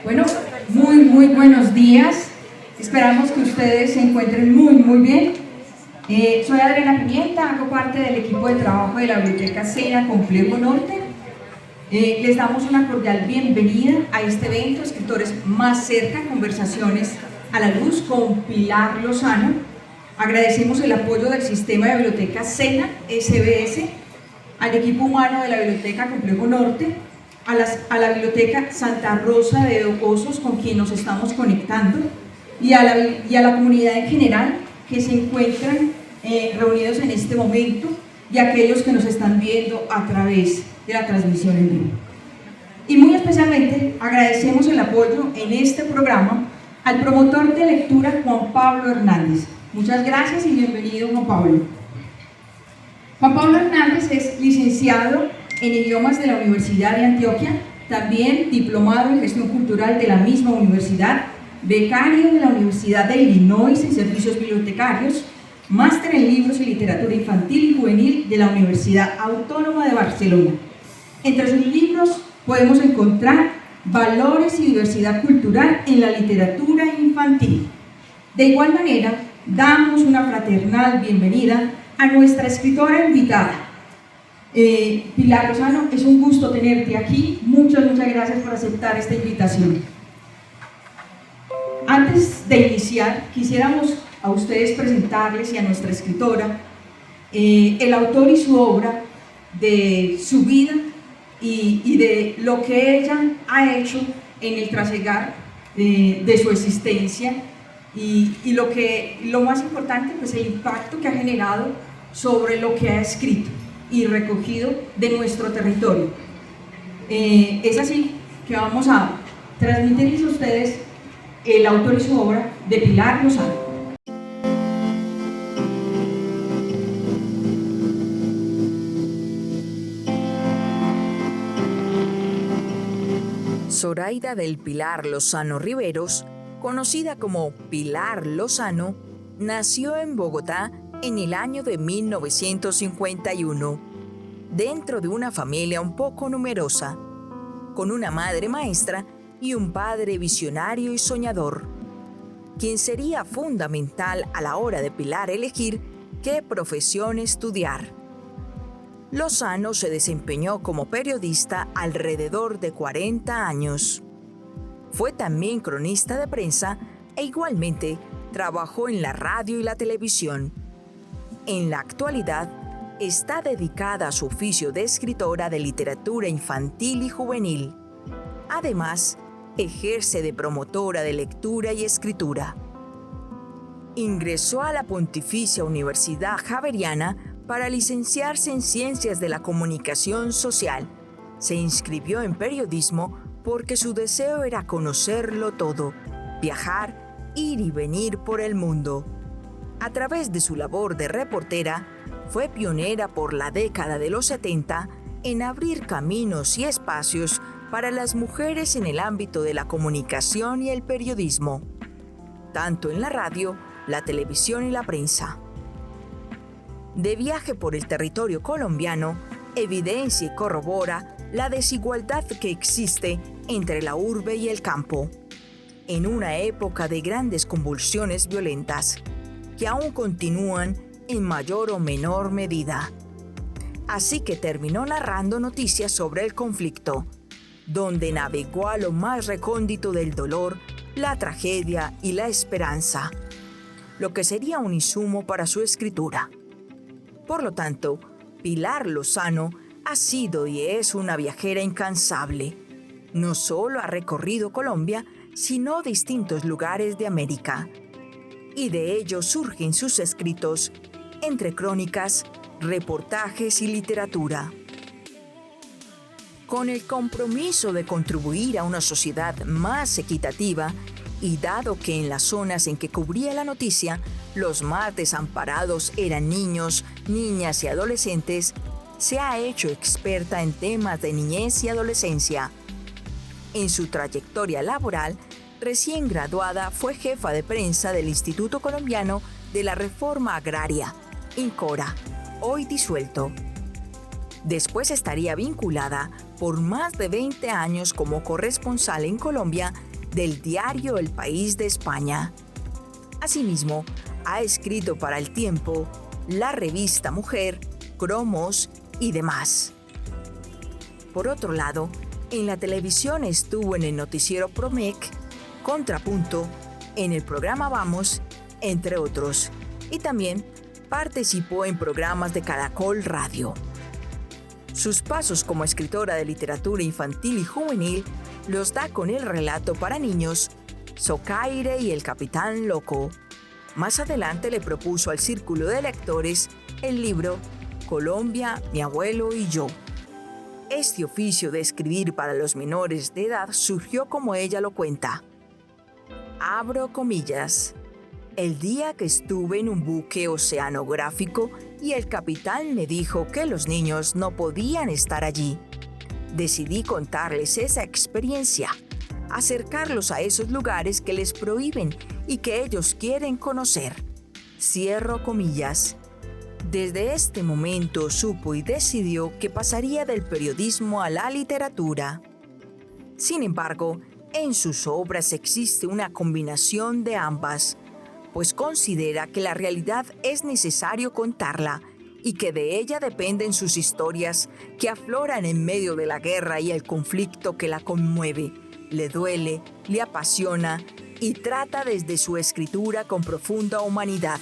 Bueno, muy buenos días. Esperamos que ustedes se encuentren muy bien. Soy Adriana Pimienta, hago parte del equipo de trabajo de la Biblioteca Sena Complejo Norte. Les damos una cordial bienvenida a este evento, Escritores Más Cerca, Conversaciones a la Luz, con Pilar Lozano. Agradecemos el apoyo del Sistema de Bibliotecas Sena, SBS, al equipo humano de la Biblioteca Complejo Norte, a la Biblioteca Santa Rosa de Ocosos, con quien nos estamos conectando, y a la comunidad en general que se encuentran reunidos en este momento, y a aquellos que nos están viendo a través de la transmisión en vivo. Y muy especialmente agradecemos el apoyo en este programa al promotor de lectura Juan Pablo Hernández. Muchas gracias y bienvenido, Juan Pablo. Juan Pablo Hernández es licenciado en idiomas de la Universidad de Antioquia, también diplomado en gestión cultural de la misma universidad, becario de la Universidad de Illinois en servicios bibliotecarios, máster en libros y literatura infantil y juvenil de la Universidad Autónoma de Barcelona. Entre sus libros podemos encontrar Valores y diversidad cultural en la literatura infantil. De igual manera, damos una fraternal bienvenida a nuestra escritora invitada. Pilar Lozano, es un gusto tenerte aquí. Muchas gracias por aceptar esta invitación. Antes de iniciar, quisiéramos a ustedes presentarles y a nuestra escritora el autor y su obra, de su vida y de lo que ella ha hecho en el trasegar de su existencia y lo más importante, pues el impacto que ha generado sobre lo que ha escrito y recogido de nuestro territorio. Es así que vamos a transmitirles a ustedes el autor y su obra de Pilar Lozano. Zoraida del Pilar Lozano Riveros, conocida como Pilar Lozano, nació en Bogotá en el año de 1951, dentro de una familia un poco numerosa, con una madre maestra y un padre visionario y soñador, quien sería fundamental a la hora de Pilar elegir qué profesión estudiar. Lozano se desempeñó como periodista alrededor de 40 años. Fue también cronista de prensa e igualmente trabajó en la radio y la televisión. En la actualidad, está dedicada a su oficio de escritora de literatura infantil y juvenil. Además, ejerce de promotora de lectura y escritura. Ingresó a la Pontificia Universidad Javeriana para licenciarse en Ciencias de la Comunicación Social. Se inscribió en periodismo porque su deseo era conocerlo todo, viajar, ir y venir por el mundo. A través de su labor de reportera, fue pionera por la década de los 70 en abrir caminos y espacios para las mujeres en el ámbito de la comunicación y el periodismo, tanto en la radio, la televisión y la prensa. De viaje por el territorio colombiano, evidencia y corrobora la desigualdad que existe entre la urbe y el campo, en una época de grandes convulsiones violentas, que aún continúan en mayor o menor medida. Así que terminó narrando noticias sobre el conflicto, donde navegó a lo más recóndito del dolor, la tragedia y la esperanza, lo que sería un insumo para su escritura. Por lo tanto, Pilar Lozano ha sido y es una viajera incansable. No solo ha recorrido Colombia, sino distintos lugares de América. Y de ello surgen sus escritos, entre crónicas, reportajes y literatura. Con el compromiso de contribuir a una sociedad más equitativa, y dado que en las zonas en que cubría la noticia, los más desamparados eran niños, niñas y adolescentes, se ha hecho experta en temas de niñez y adolescencia. En su trayectoria laboral, recién graduada, fue jefa de prensa del Instituto Colombiano de la Reforma Agraria, INCORA, hoy disuelto. Después estaría vinculada por más de 20 años como corresponsal en Colombia del diario El País de España. Asimismo, ha escrito para El Tiempo, la revista Mujer, Cromos y demás. Por otro lado, en la televisión estuvo en el noticiero Promec, Contrapunto, en el programa Vamos, entre otros, y también participó en programas de Caracol Radio. Sus pasos como escritora de literatura infantil y juvenil los da con el relato para niños Socaire y el Capitán Loco. Más adelante le propuso al círculo de lectores el libro Colombia, mi abuelo y yo. Este oficio de escribir para los menores de edad surgió como ella lo cuenta. Abro comillas. El día que estuve en un buque oceanográfico y el capitán me dijo que los niños no podían estar allí. Decidí contarles esa experiencia, acercarlos a esos lugares que les prohíben y que ellos quieren conocer. Cierro comillas. Desde este momento supo y decidió que pasaría del periodismo a la literatura. Sin embargo, en sus obras existe una combinación de ambas, pues considera que la realidad es necesario contarla y que de ella dependen sus historias que afloran en medio de la guerra y el conflicto que la conmueve, le duele, le apasiona y trata desde su escritura con profunda humanidad,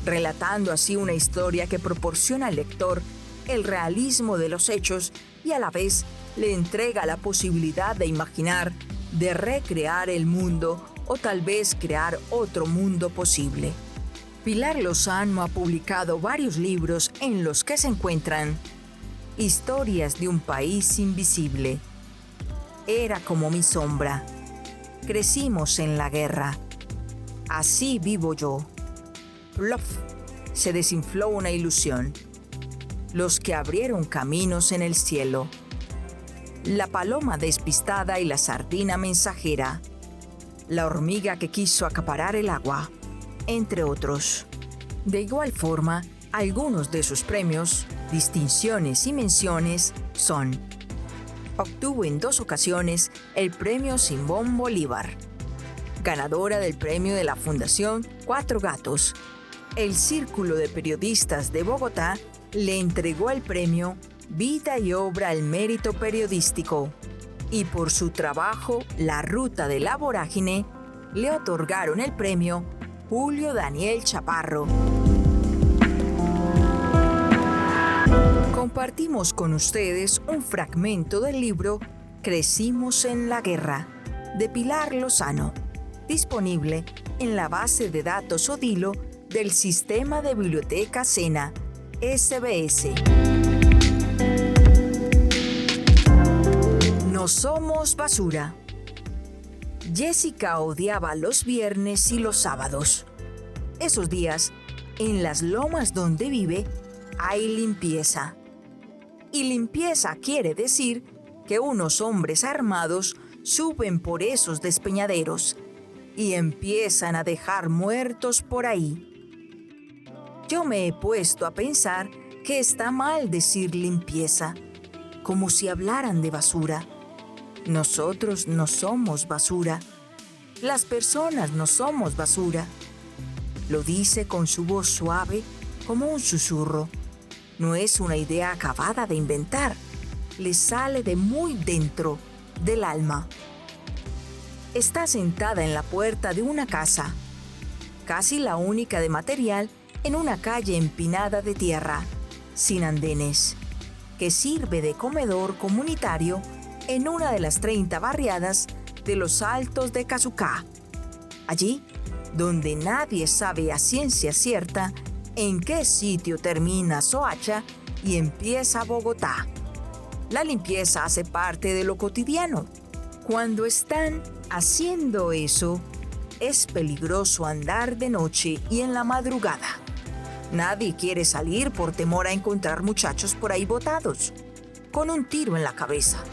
relatando así una historia que proporciona al lector el realismo de los hechos y a la vez le entrega la posibilidad de imaginar, de recrear el mundo o tal vez crear otro mundo posible. Pilar Lozano ha publicado varios libros en los que se encuentran Historias de un país invisible, Era como mi sombra, Crecimos en la guerra, Así vivo yo, Plof, se desinfló una ilusión, Los que abrieron caminos en el cielo, La paloma despistada y la sardina mensajera, La hormiga que quiso acaparar el agua, entre otros. De igual forma, algunos de sus premios, distinciones y menciones son: obtuvo en 2 ocasiones el premio Simón Bolívar, ganadora del premio de la Fundación Cuatro Gatos. El Círculo de Periodistas de Bogotá le entregó el premio Vida y Obra al Mérito Periodístico, y por su trabajo La Ruta de la Vorágine le otorgaron el premio Julio Daniel Chaparro. Compartimos con ustedes un fragmento del libro Crecimos en la guerra, de Pilar Lozano, disponible en la base de datos Odilo del Sistema de Biblioteca SENA, SBS. No somos basura. Jessica odiaba los viernes y los sábados. Esos días, en las lomas donde vive, hay limpieza. Y limpieza quiere decir que unos hombres armados suben por esos despeñaderos y empiezan a dejar muertos por ahí. Yo me he puesto a pensar que está mal decir limpieza, como si hablaran de basura. Nosotros no somos basura. Las personas no somos basura. Lo dice con su voz suave, como un susurro. No es una idea acabada de inventar. Le sale de muy dentro, del alma. Está sentada en la puerta de una casa, casi la única de material, en una calle empinada de tierra, sin andenes, que sirve de comedor comunitario en una de las 30 barriadas de los Altos de Casucá, allí donde nadie sabe a ciencia cierta en qué sitio termina Soacha y empieza Bogotá. La limpieza hace parte de lo cotidiano. Cuando están haciendo eso, es peligroso andar de noche y en la madrugada. Nadie quiere salir por temor a encontrar muchachos por ahí botados, con un tiro en la cabeza.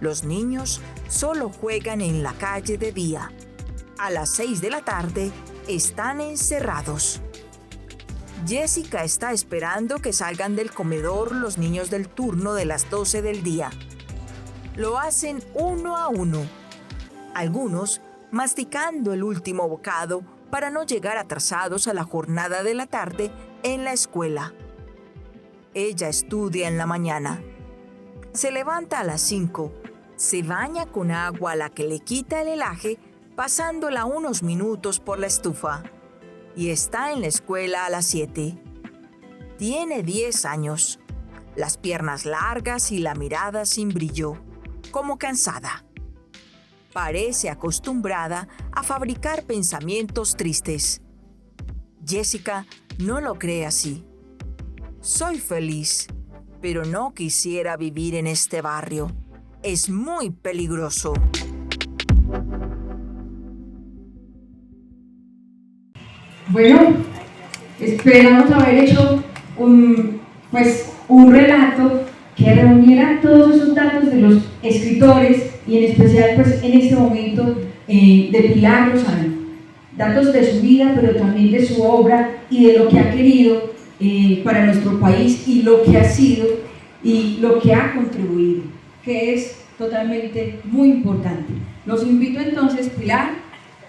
Los niños solo juegan en la calle de día. A las 6 de la tarde están encerrados. Jessica está esperando que salgan del comedor los niños del turno de las 12 del día. Lo hacen uno a uno. algunos masticando el último bocado para no llegar atrasados a la jornada de la tarde en la escuela. Ella estudia en la mañana. Se levanta a las 5, se baña con agua a la que le quita el helaje, pasándola unos minutos por la estufa, y está en la escuela a las 7. Tiene 10 años, las piernas largas y la mirada sin brillo, como cansada. Parece acostumbrada a fabricar pensamientos tristes. Jessica no lo cree así. Soy feliz, pero no quisiera vivir en este barrio. Es muy peligroso. Bueno, esperamos haber hecho un relato que reuniera todos esos datos de los escritores y en especial pues en este momento de Pilar Lozano, datos de su vida pero también de su obra y de lo que ha querido para nuestro país y lo que ha sido y lo que ha contribuido, que es totalmente muy importante. Los invito entonces, Pilar,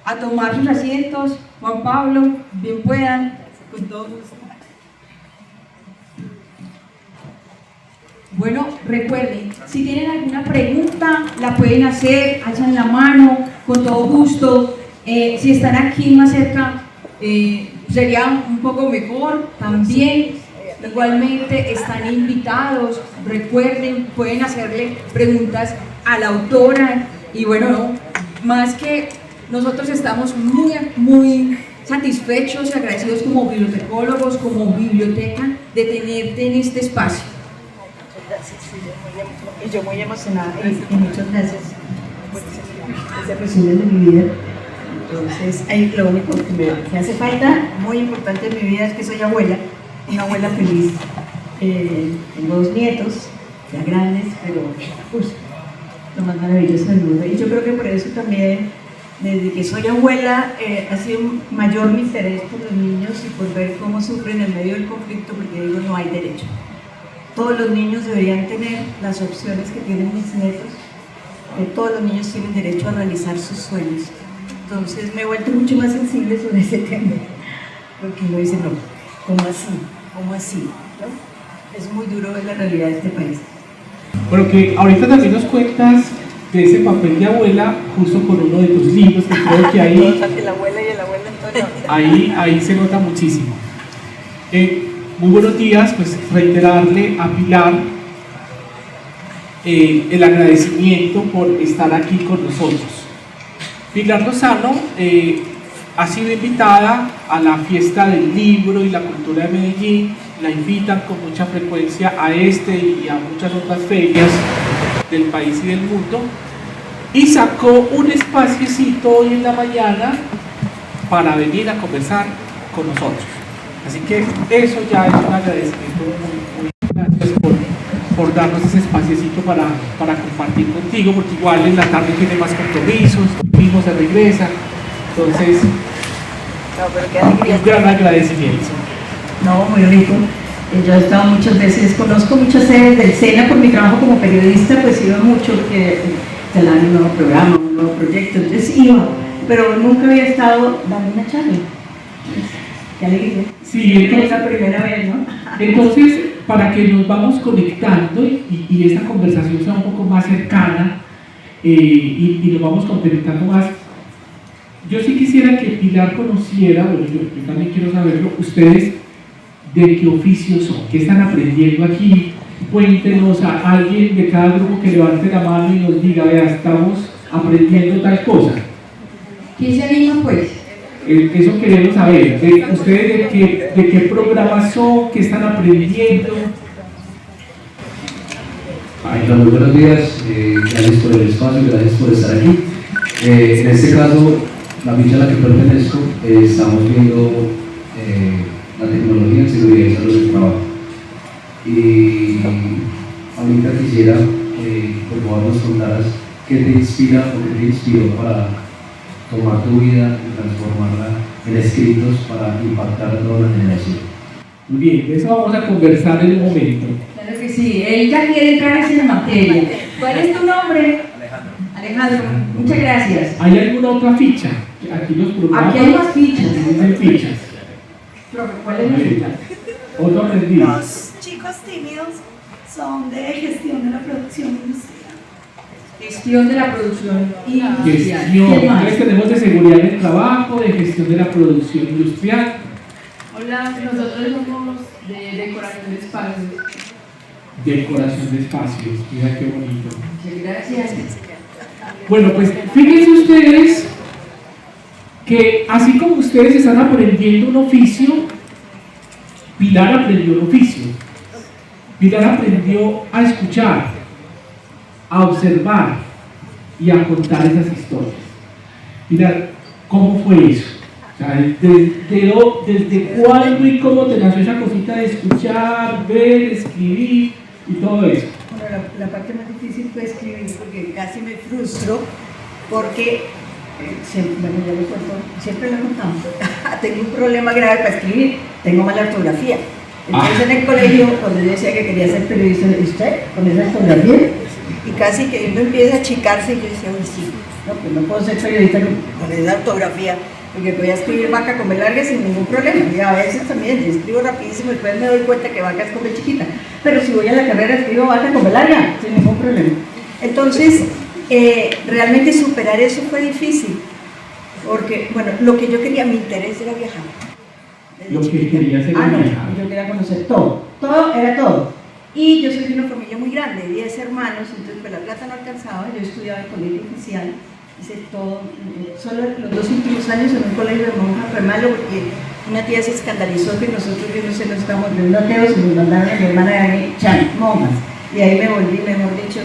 a tomar sus asientos. Juan Pablo, bien puedan, con todo gusto. Bueno, recuerden, si tienen alguna pregunta, la pueden hacer, alzan la mano, con todo gusto. Si están aquí más cerca, sería un poco mejor también. Igualmente están invitados, recuerden, pueden hacerle preguntas a la autora. Y bueno, más que nosotros estamos muy satisfechos y agradecidos como bibliotecólogos, como biblioteca, de tenerte en este espacio. Gracias, y yo muy emocionada y muchas gracias por ese resumen de mi vida. Entonces, lo único que me hace falta, muy importante en mi vida, es que soy abuela, una abuela feliz. Tengo 2 nietos, ya grandes, pero lo más maravilloso del mundo. Y yo creo que por eso también, desde que soy abuela, ha sido mayor mi interés por los niños y por ver cómo sufren en medio del conflicto, porque digo, no hay derecho. Todos los niños deberían tener las opciones que tienen mis nietos, que todos los niños tienen derecho a realizar sus sueños. Entonces me he vuelto mucho más sensible sobre ese tema, porque uno dice, no, ¿cómo así? ¿Cómo así? ¿No? Es muy duro ver la realidad de este país. Bueno, que ahorita también nos cuentas de ese papel de abuela, justo con uno de tus libros, que creo que ahí, La abuela y el abuelo en todo. ahí se nota muchísimo. Muy buenos días, pues reiterarle a Pilar el agradecimiento por estar aquí con nosotros. Pilar Lozano ha sido invitada a la fiesta del libro y la cultura de Medellín, la invitan con mucha frecuencia a este y a muchas otras ferias del país y del mundo, y sacó un espaciecito hoy en la mañana para venir a conversar con nosotros. Así que eso ya es un agradecimiento muy gracias por darnos ese espaciecito para compartir contigo, porque igual en la tarde tiene más compromisos, mismo se regresa, entonces un gran agradecimiento. No, muy rico. Yo he estado muchas veces, conozco muchas sedes del SENA por mi trabajo como periodista, pues iba mucho que instalar un nuevo programa, un nuevo proyecto, entonces iba, pero nunca había estado dando una charla. Qué alegría. Sí, entonces, es la primera vez, ¿no? Entonces, para que nos vamos conectando y esta conversación sea un poco más cercana y nos vamos complementando más, yo sí quisiera que Pilar conociera, bueno, yo también quiero saberlo, ustedes de qué oficio son, qué están aprendiendo aquí. Cuéntenos a alguien de cada grupo que levante la mano y nos diga, vea, estamos aprendiendo tal cosa. ¿Quién se anima pues? Eso queremos saber. ¿Ustedes de qué programa son? ¿Qué están aprendiendo? Muy buenos días, gracias por el espacio, gracias por estar aquí. En este caso, la ficha a la que pertenezco, estamos viendo la tecnología en seguridad y salud del trabajo. Y ahorita quisiera que por favor nos contaras qué te inspira o qué te inspiró para tomar tu vida y transformarla en escritos para impactar a toda una generación. Muy bien, de eso vamos a conversar en un momento. Claro que sí, él ya quiere entrar en esa materia. ¿Cuál es tu nombre? Alejandro, muchas gracias. ¿Hay alguna otra ficha? Aquí los programas. Aquí hay más fichas. Dicen fichas. Profe, ¿cuál es la ficha? Otro rendido. Los chicos tímidos son de gestión de la producción industrial. Gestión de la producción industrial. Gestión. ¿Qué más? Entonces tenemos de seguridad del trabajo, de gestión de la producción industrial. Hola, nosotros somos de decoración de espacios. Decoración de espacios. Mira qué bonito. Muchas gracias. Bueno, pues fíjense ustedes que así como ustedes están aprendiendo un oficio, Pilar aprendió un oficio. Pilar aprendió a escuchar, a observar y a contar esas historias. Pilar, ¿cómo fue eso? O sea, ¿desde cuándo y cómo te nació esa cosita de escuchar, ver, escribir y todo eso? Bueno, la parte más difícil fue escribir porque casi me frustro porque siempre, bueno, ya lo cuento, siempre lo he contado. Tengo un problema grave para escribir, tengo mala ortografía. Entonces en el colegio, cuando yo decía que quería ser periodista, ¿y usted con esa ortografía? Y casi que uno empieza a achicarse y yo decía, uy, sí, no, pues no puedo ser periodista con esa ortografía, porque voy a escribir vaca con B larga sin ningún problema. Y a veces también, yo escribo rapidísimo y después me doy cuenta que vaca es con B chiquita. Pero si voy a la carrera, escribo vaca con B larga, sin ningún problema. Entonces, realmente superar eso fue difícil, porque, bueno, lo que yo quería, mi interés era viajar. Lo que quería hacer era viajar. Yo quería conocer todo, todo era todo. Y yo soy de una familia muy grande, 10 hermanos, entonces pues la plata no alcanzaba, yo estudiaba en colegio oficial, hice todo, solo los 2 últimos años en un colegio de monjas, fue malo porque una tía se escandalizó que nosotros, yo no sé, no estábamos de ateos y nos mandaron a mi hermana y a mí, monjas. Y ahí me volví, mejor dicho,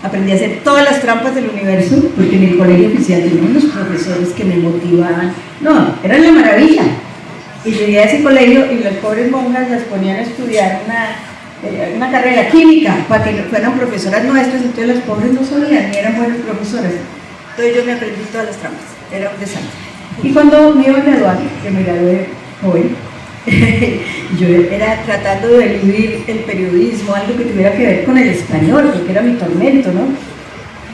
aprendí a hacer todas las trampas del universo, porque en el colegio oficial tenía unos profesores que me motivaban, no, eran la maravilla. Y llegué a ese colegio y las pobres monjas las ponían a estudiar una carrera química para que fueran profesoras nuestras, entonces las pobres no sabían ni eran buenas profesoras. Entonces yo me aprendí todas las trampas, era un desastre. Y cuando me iba a graduar, que me gradué joven, yo era tratando de eludir el periodismo, algo que tuviera que ver con el español, porque era mi tormento, ¿no?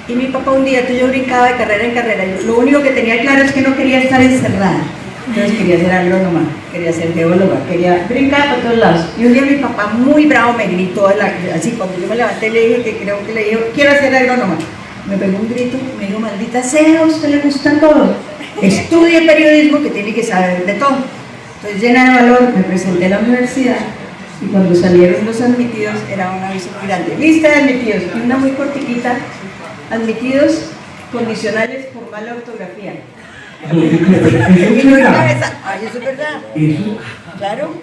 Y mi papá un día, entonces yo brincaba de carrera en carrera, lo único que tenía claro es que no quería estar encerrada. Entonces quería ser agrónoma, quería ser geóloga, quería brincar por todos lados. Y un día mi papá muy bravo me gritó, así cuando yo me levanté le dije que creo que le dijo, quiero ser agrónoma. Me pegó un grito, me dijo, maldita sea, a usted le gusta todo. Estudie periodismo que tiene que saber de todo. Entonces llena de valor me presenté a la universidad y cuando salieron los admitidos era un aviso muy grande. Lista de admitidos, y una muy cortiquita, admitidos condicionales por mala ortografía. Eso es verdad. Ay, eso es verdad. Eso, Claro.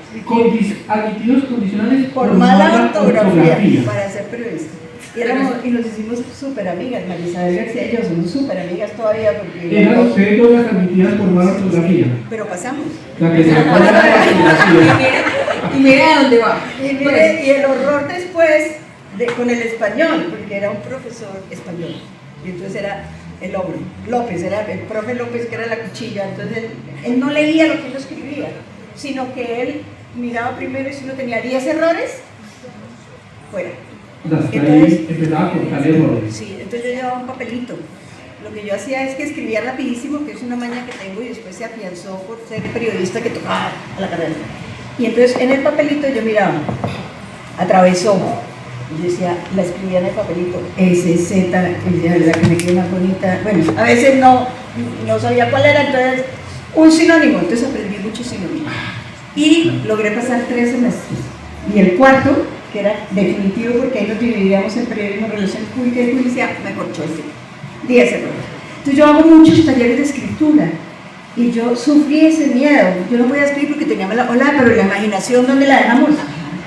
admitidos condicionales Por mala ortografía para ser periodista. Y nos hicimos súper amigas, María Isabel García y yo somos súper amigas todavía porque... Eran ustedes dos las admitidas por mala ortografía. Pero pasamos. La que se acuerda de la ortografía. Y mira a dónde va. Y el horror después con el español, porque era un profesor español. Y entonces era el hombre, López, era el profe López que era la cuchilla. Entonces él no leía lo que uno escribía, sino que él miraba primero y si uno tenía 10 errores, fuera. Hasta ahí empezaba a contar errores. Sí, entonces yo llevaba un papelito. Lo que yo hacía es que escribía rapidísimo, que es una maña que tengo, y después se afianzó por ser periodista que tocaba a la carrera. Y entonces en el papelito yo miraba, atravesó. Y yo decía, la escribía en el papelito, S, Z, y de verdad que me quedó más bonita. Bueno, a veces no sabía cuál era, entonces un sinónimo, entonces aprendí muchos sinónimos. Y logré pasar 3 semestres. Y el cuarto, que era definitivo porque ahí nos dividíamos en periodismo, relaciones públicas y publicidad, me corchó ese 10 errores. Entonces yo hago muchos talleres de escritura y yo sufrí ese miedo. Yo no podía escribir porque tenía mala ola, pero la imaginación, ¿dónde la dejamos?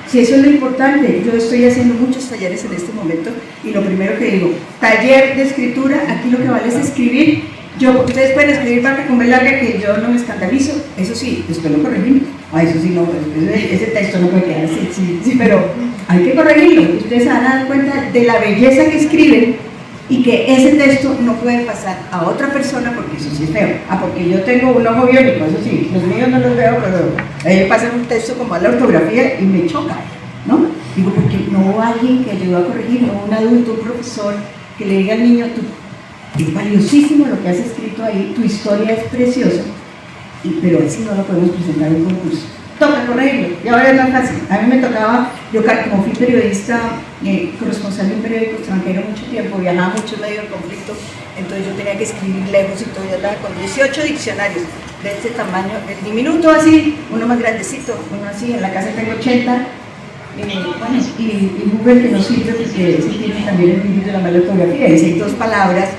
Si eso es lo importante. Yo estoy haciendo muchos talleres en este momento y lo primero que digo, taller de escritura, aquí lo que vale es escribir. Ustedes pueden escribir vaca con B larga que yo no me escandalizo, eso sí, después lo corregimos. Eso sí, no, ese texto no puede quedar así, sí, pero hay que corregirlo. Ustedes se van a dar cuenta de la belleza que escriben y que ese texto no puede pasar a otra persona porque eso sí es feo. Porque yo tengo un ojo biónico, eso sí, los míos no los veo, pero a mí me pasa un texto con mala ortografía y me choca, ¿no? Digo, porque no hubo alguien que ayudó a corregir, no hubo un adulto, un profesor, que le diga al niño, tú es valiosísimo lo que has escrito ahí, tu historia es preciosa, pero así no lo podemos presentar en un concurso. Toca corregirlo, y ahora es más fácil. A mí me tocaba, yo como fui periodista, corresponsal de un periódico extranjero mucho tiempo, viajaba mucho en medio del conflicto, entonces yo tenía que escribir lejos y todo, yo andaba con 18 diccionarios de este tamaño, el diminuto así, uno más grandecito, uno así, en la casa tengo 80, bueno, y Google que no sirve porque ese tiene también el vídeo de la mala ortografía, y hay dos palabras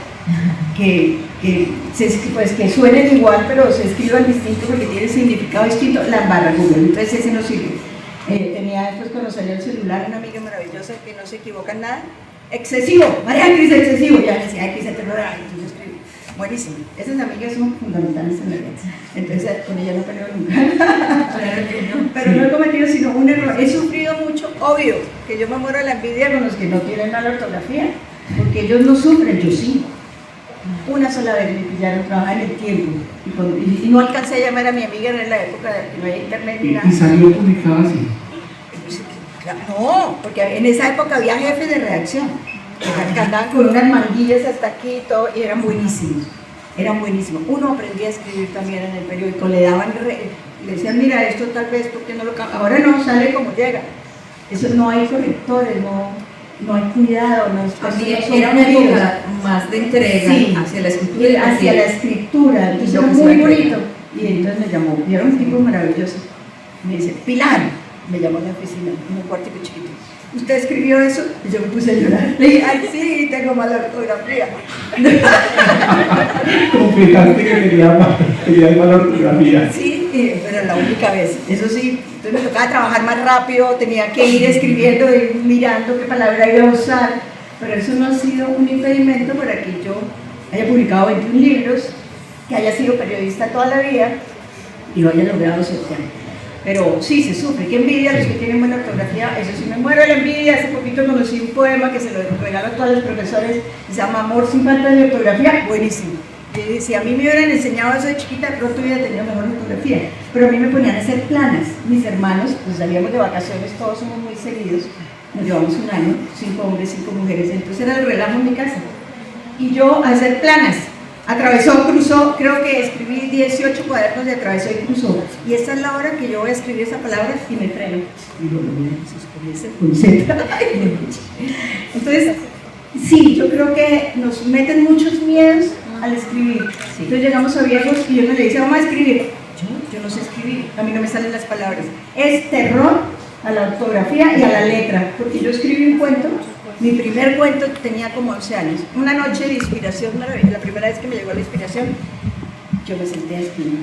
que suenen igual pero se escriban distinto porque tienen significado distinto, la embarra Google, entonces ese no sirve. Tenía después cuando salió el celular una amiga maravillosa que no se equivoca en nada, excesivo, María Cris excesivo, ya decía, ay, Cris, entonces escribo, buenísimo, esas amigas son fundamentales en la vida, entonces con ella no peleo nunca, pero no he cometido sino un error, he sufrido mucho, obvio, que yo me muero de la envidia con los que no tienen mala ortografía, porque ellos no sufren, yo sí. Una sola vez me pillaron trabajar en el tiempo y no alcancé a llamar a mi amiga en la época de que no había internet ni nada. ¿Y salió publicado así? No, porque en esa época había jefes de redacción que andaban con unas manguillas hasta aquí y todo, y eran buenísimos. Uno aprendía a escribir también en el periódico, le decían, mira, esto tal vez, ¿por qué no lo cambia? Ahora no, sale como llega. Eso no hay correctores, no hay cuidado, era una época más de entrega, sí, hacia la escritura, entonces era muy bonito. Y entonces me llamó, y era un tipo maravilloso. Me dice, Pilar, me llamó a la oficina, en un cuartico chiquito. ¿Usted escribió eso? Y yo me puse a llorar. Le dije, ay, sí, tengo mala ortografía. Confesaste que tenía mala ortografía. Sí, pero la única vez, eso sí. Entonces me tocaba trabajar más rápido, tenía que ir escribiendo y mirando qué palabra iba a usar, pero eso no ha sido un impedimento para que yo haya publicado 21 libros, que haya sido periodista toda la vida y lo haya logrado sortear. Pero sí, se sufre, qué envidia los que tienen buena ortografía, eso sí me muero de la envidia. Hace poquito conocí un poema que se lo regalo a todos los profesores, se llama Amor sin falta de ortografía, buenísimo. Y si a mí me hubieran enseñado eso de chiquita, pronto hubiera tenido mejor ortografía, pero a mí me ponían a hacer planas. Mis hermanos, pues salíamos de vacaciones, todos somos muy seguidos, nos llevamos un año, 5 hombres, 5 mujeres, entonces era el relajo en mi casa. Y yo a hacer planas, atravesó, cruzó, creo que escribí 18 cuadernos de atravesó y cruzó, y esta es la hora que yo voy a escribir esa palabra y me freno. Digo, no, mira, eso es con Z. Entonces, sí, yo creo que nos meten muchos miedos al escribir. Sí. Entonces llegamos a viejos y yo le dice, vamos a escribir. Yo no sé escribir, a mí no me salen las palabras. Es terror a la ortografía y a la letra, porque yo escribí un cuento, mi primer cuento tenía como 11 años. Una noche de inspiración maravillosa, la primera vez que me llegó la inspiración, yo me senté a escribir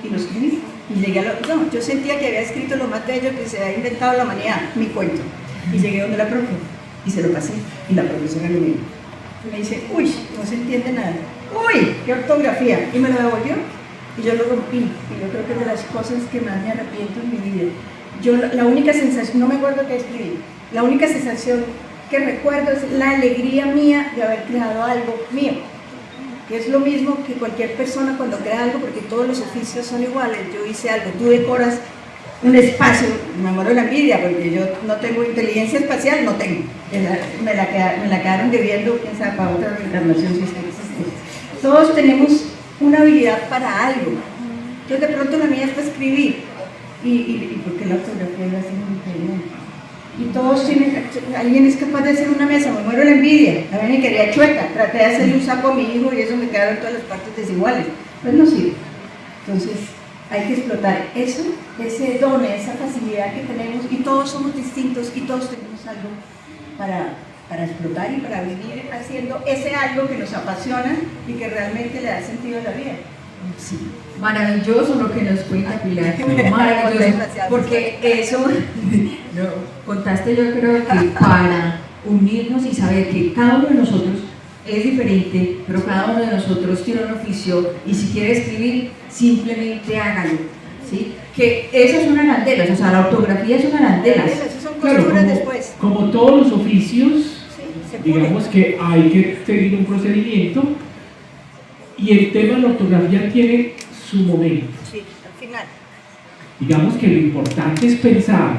y lo escribí. Y llegué no, yo sentía que había escrito lo más bello que se había inventado la humanidad, mi cuento. Y llegué donde la profe y se lo pasé, y la profesora lo miró. Me dice, uy, no se entiende nada, uy, qué ortografía, y me lo devolvió y yo lo rompí, y yo creo que es de las cosas que más me arrepiento en mi vida. Yo la única sensación, no me acuerdo qué escribí, la única sensación que recuerdo es la alegría mía de haber creado algo mío, que es lo mismo que cualquier persona cuando crea algo, porque todos los oficios son iguales. Yo hice algo, tú decoras un espacio, me muero de la envidia porque yo no tengo inteligencia espacial, no tengo, me la quedaron debiendo, quién sabe, para otra reencarnación si es que existe. Todos tenemos una habilidad para algo, entonces de pronto la mía es para escribir, y porque la ortografía es así muy diferente, y todos tienen, alguien es capaz de hacer una mesa, me muero de la envidia, a mí me quería chueca, traté de hacerle un saco a mi hijo y eso me quedaron todas las partes desiguales, pues no sirve. Entonces hay que explotar eso, ese don, esa facilidad que tenemos, y todos somos distintos y todos tenemos algo para explotar y para vivir haciendo ese algo que nos apasiona y que realmente le da sentido a la vida. Sí. Maravilloso lo que nos cuenta Pilar, maravilloso, porque eso contaste, yo creo que para unirnos y saber que cada uno de nosotros es diferente, pero cada uno de nosotros tiene un oficio, y si quiere escribir, simplemente hágalo, ¿sí? Que eso es una arandela, o sea, la ortografía es una arandela. Eso son costuras después. Como todos los oficios, sí, digamos que hay que seguir un procedimiento, y el tema de la ortografía tiene su momento. Sí, al final. Digamos que lo importante es pensar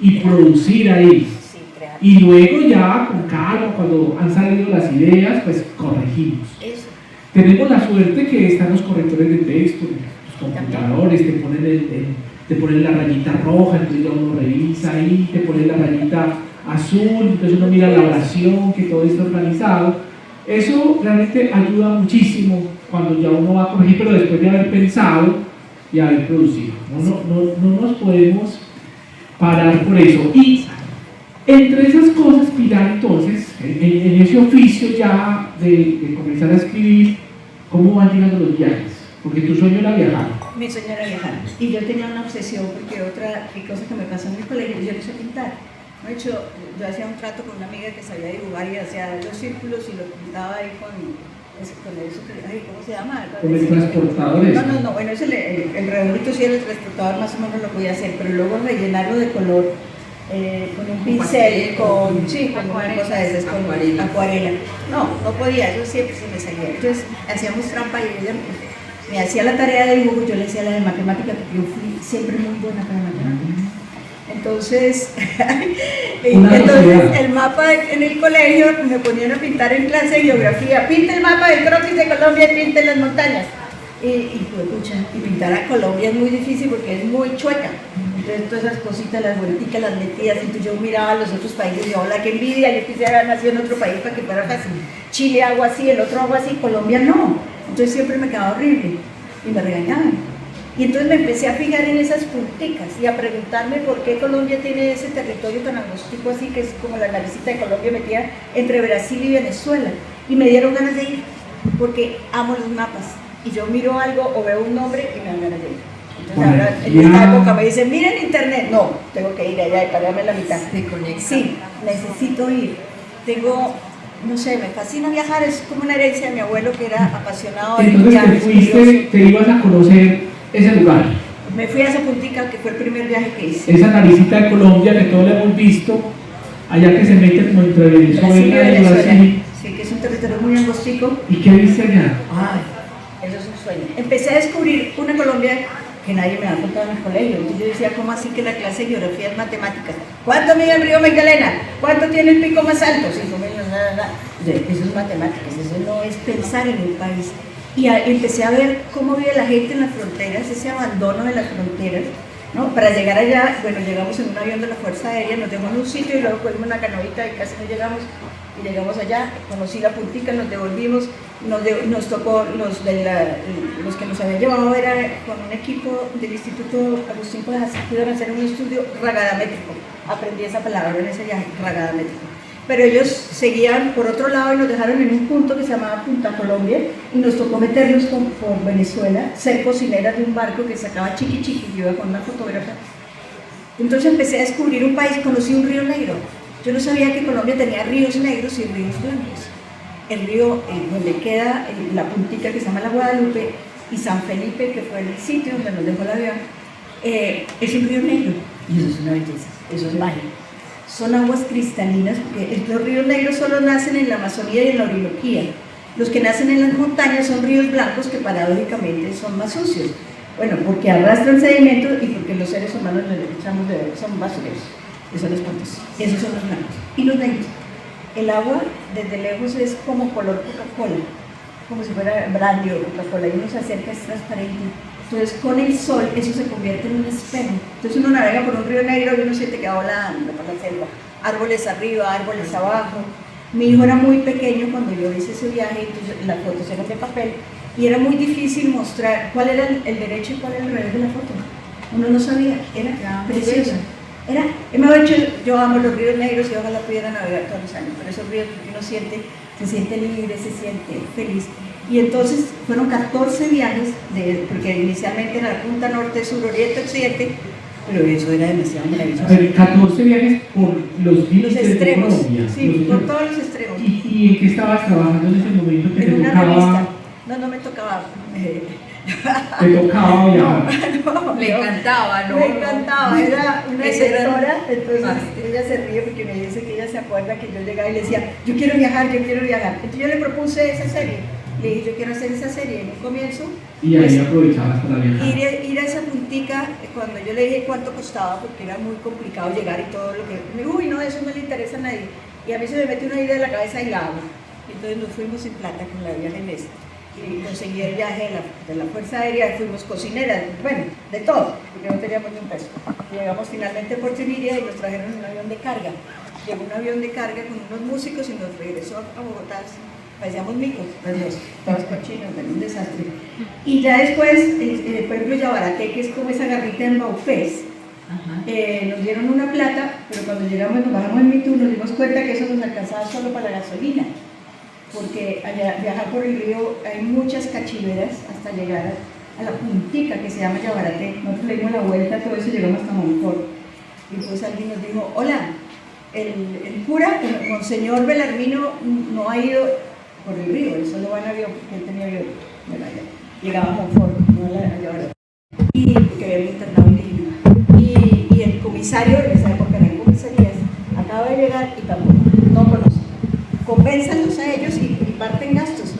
y producir ahí, Y luego ya con calma, cuando han salido las ideas, pues corregimos. Eso. Tenemos la suerte que están los correctores de texto, los computadores, te ponen la rayita roja, entonces ya uno revisa ahí, te ponen la rayita azul, entonces uno mira la oración, que todo está organizado. Eso realmente ayuda muchísimo cuando ya uno va a corregir, pero después de haber pensado y haber producido. No nos podemos parar por eso. Y entre esas cosas, Pilar, entonces, en ese oficio ya de comenzar a escribir, ¿cómo van llegando los viajes? Porque tu sueño era viajar. Mi sueño era viajar. Y yo tenía una obsesión, porque otra cosa que me pasó en el colegio, yo no sé pintar. De hecho, yo hacía un trato con una amiga que sabía dibujar y hacía los círculos y lo pintaba ahí con eso, ¿cómo se llama? Con el transportador. No, bueno, el redondito sí era el transportador, más o menos lo podía hacer, pero luego rellenarlo de color con un pincel, con una cosa de esas, con acuarela. No podía, eso siempre se me salía. Entonces hacíamos trampa y ella me hacía la tarea de dibujo, yo le hacía la de matemática, porque yo fui siempre muy buena para matemáticas. Entonces, el mapa en el colegio me ponían a pintar en clase de geografía. Pinta el mapa del croquis de Colombia y pinta las montañas. Y pintar a Colombia es muy difícil porque es muy chueca. Entonces todas esas cositas, las vuelticas, las metidas, entonces yo miraba a los otros países y yo, hola, qué envidia, yo quisiera haber nacido en otro país para que fuera fácil. Chile hago así, el otro hago así, Colombia no. Entonces siempre me quedaba horrible y me regañaban. Y entonces me empecé a fijar en esas punticas y a preguntarme por qué Colombia tiene ese territorio tan angostico así, que es como la navecita de Colombia metida entre Brasil y Venezuela. Y me dieron ganas de ir, porque amo los mapas. Y yo miro algo o veo un nombre y me dan ganas de ir. Entonces ahora, en esta época me dicen, miren internet. No, tengo que ir allá y pagarme la mitad. Sí, necesito ir. No sé, me fascina viajar, es como una herencia de mi abuelo que era apasionado de viajar. Entonces te ibas a conocer ese lugar. Me fui a esa puntica que fue el primer viaje que hice. Esa navecita de Colombia que todos la hemos visto, allá que se mete como entre Venezuela y Brasil. Sí, que es un territorio muy angostico. ¿Y qué viste allá? Ay, eso es un sueño. Empecé a descubrir una Colombia que nadie me había contado en el colegio. Entonces yo decía, ¿cómo así que la clase de geografía es matemáticas? ¿Cuánto mide el río Magdalena? ¿Cuánto tiene el pico más alto? 5.000, nada. Eso es matemáticas, eso no es pensar en un país. Y empecé a ver cómo vive la gente en las fronteras, ese abandono de las fronteras, ¿no? Para llegar allá, bueno, llegamos en un avión de la Fuerza Aérea, nos dejó en un sitio y luego cogimos una canoita y casi no llegamos. Y llegamos allá, conocí la puntica, nos devolvimos, nos tocó, los que nos habían llevado era con un equipo del Instituto Agustín Codas, pudieron hacer un estudio ragadamétrico. Aprendí esa palabra en ese viaje, ragadamétrico. Pero ellos seguían por otro lado y nos dejaron en un punto que se llamaba Punta Colombia y nos tocó meternos por Venezuela, ser cocineras de un barco que sacaba chiqui, yo iba con una fotógrafa. Entonces empecé a descubrir un país, conocí un río negro. Yo no sabía que Colombia tenía ríos negros y ríos blancos. El río donde queda la puntica que se llama la Guadalupe y San Felipe, que fue el sitio donde nos dejó el avión, es un río negro. Y eso es una belleza, eso es mágico. Son aguas cristalinas, porque los ríos negros solo nacen en la Amazonía y en la Orinoquía. Los que nacen en las montañas son ríos blancos que paradójicamente son más sucios. Bueno, porque arrastran sedimento y porque los seres humanos les echamos de ver, son basureros. Esos son los puntos, esos son los blancos. Y los negros. El agua desde lejos es como color Coca-Cola, como si fuera brandy o Coca-Cola, y uno se acerca, es transparente. Entonces con el sol eso se convierte en un espejo. Entonces uno navega por un río negro y uno siente que va volando por la selva. Árboles arriba, árboles abajo. Mi hijo era muy pequeño cuando yo hice ese viaje, entonces las fotos eran de papel y era muy difícil mostrar cuál era el derecho y cuál era el revés de la foto. Uno no sabía, era precioso. Mejor dicho, yo amo los ríos negros y ojalá pudiera navegar todos los años, pero esos ríos uno se siente libre, se siente feliz. Y entonces fueron 14 viajes, porque inicialmente era la punta norte, sur, oriente, occidente, pero eso era demasiado maravilloso. A ver, 14 viajes por los límites de Colombia. Sí, por todos los extremos. ¿Y en qué estabas trabajando en ese momento que en te una tocaba? revista. No me tocaba. Te tocaba viajar. Le encantaba, ¿no? Me encantaba, era una directora, entonces Ah. ella se ríe porque me dice que ella se acuerda que yo llegaba y le decía, yo quiero viajar. Entonces yo le propuse esa serie Le dije, yo quiero hacer esa serie en un comienzo. Y ahí pues, aprovechabas para viajar. ir a esa puntica, cuando yo le dije cuánto costaba, porque era muy complicado llegar y todo lo que... Me dijo, uy, no, eso no le interesa a nadie. Y a mí se me mete una idea en la cabeza y la hago. Entonces nos fuimos sin plata con la viaje en esta. Y conseguí el viaje de la Fuerza Aérea, fuimos cocineras, bueno, de todo, porque no teníamos ni un peso. Llegamos finalmente a Puerto Emilia y nos trajeron un avión de carga. Llegó un avión de carga con unos músicos y nos regresó a Bogotá. Parecíamos micos, los dos, todos cochinos, era un desastre. Y ya después, por ejemplo, Yabarate, que es como esa garrita en Baupés, nos dieron una plata, pero cuando llegamos, nos bajamos en Mitú, nos dimos cuenta que eso nos alcanzaba solo para la gasolina, porque allá viajar por el río hay muchas cachiveras hasta llegar a la puntica que se llama Yabarate. Nosotros le dimos la vuelta, todo eso, llegamos hasta Monfort. Y entonces alguien nos dijo, hola, el cura, el monseñor Belarmino, no ha ido por el río, él solo va en avión, porque él tenía avión. Bueno, llegaba a Monfort, no a Yabarate. Y porque había internado indígena. Y el comisario, en esa época eran comisarías, acaba de llegar y tampoco, no conoce. Convénzalos a ellos y parten gastos.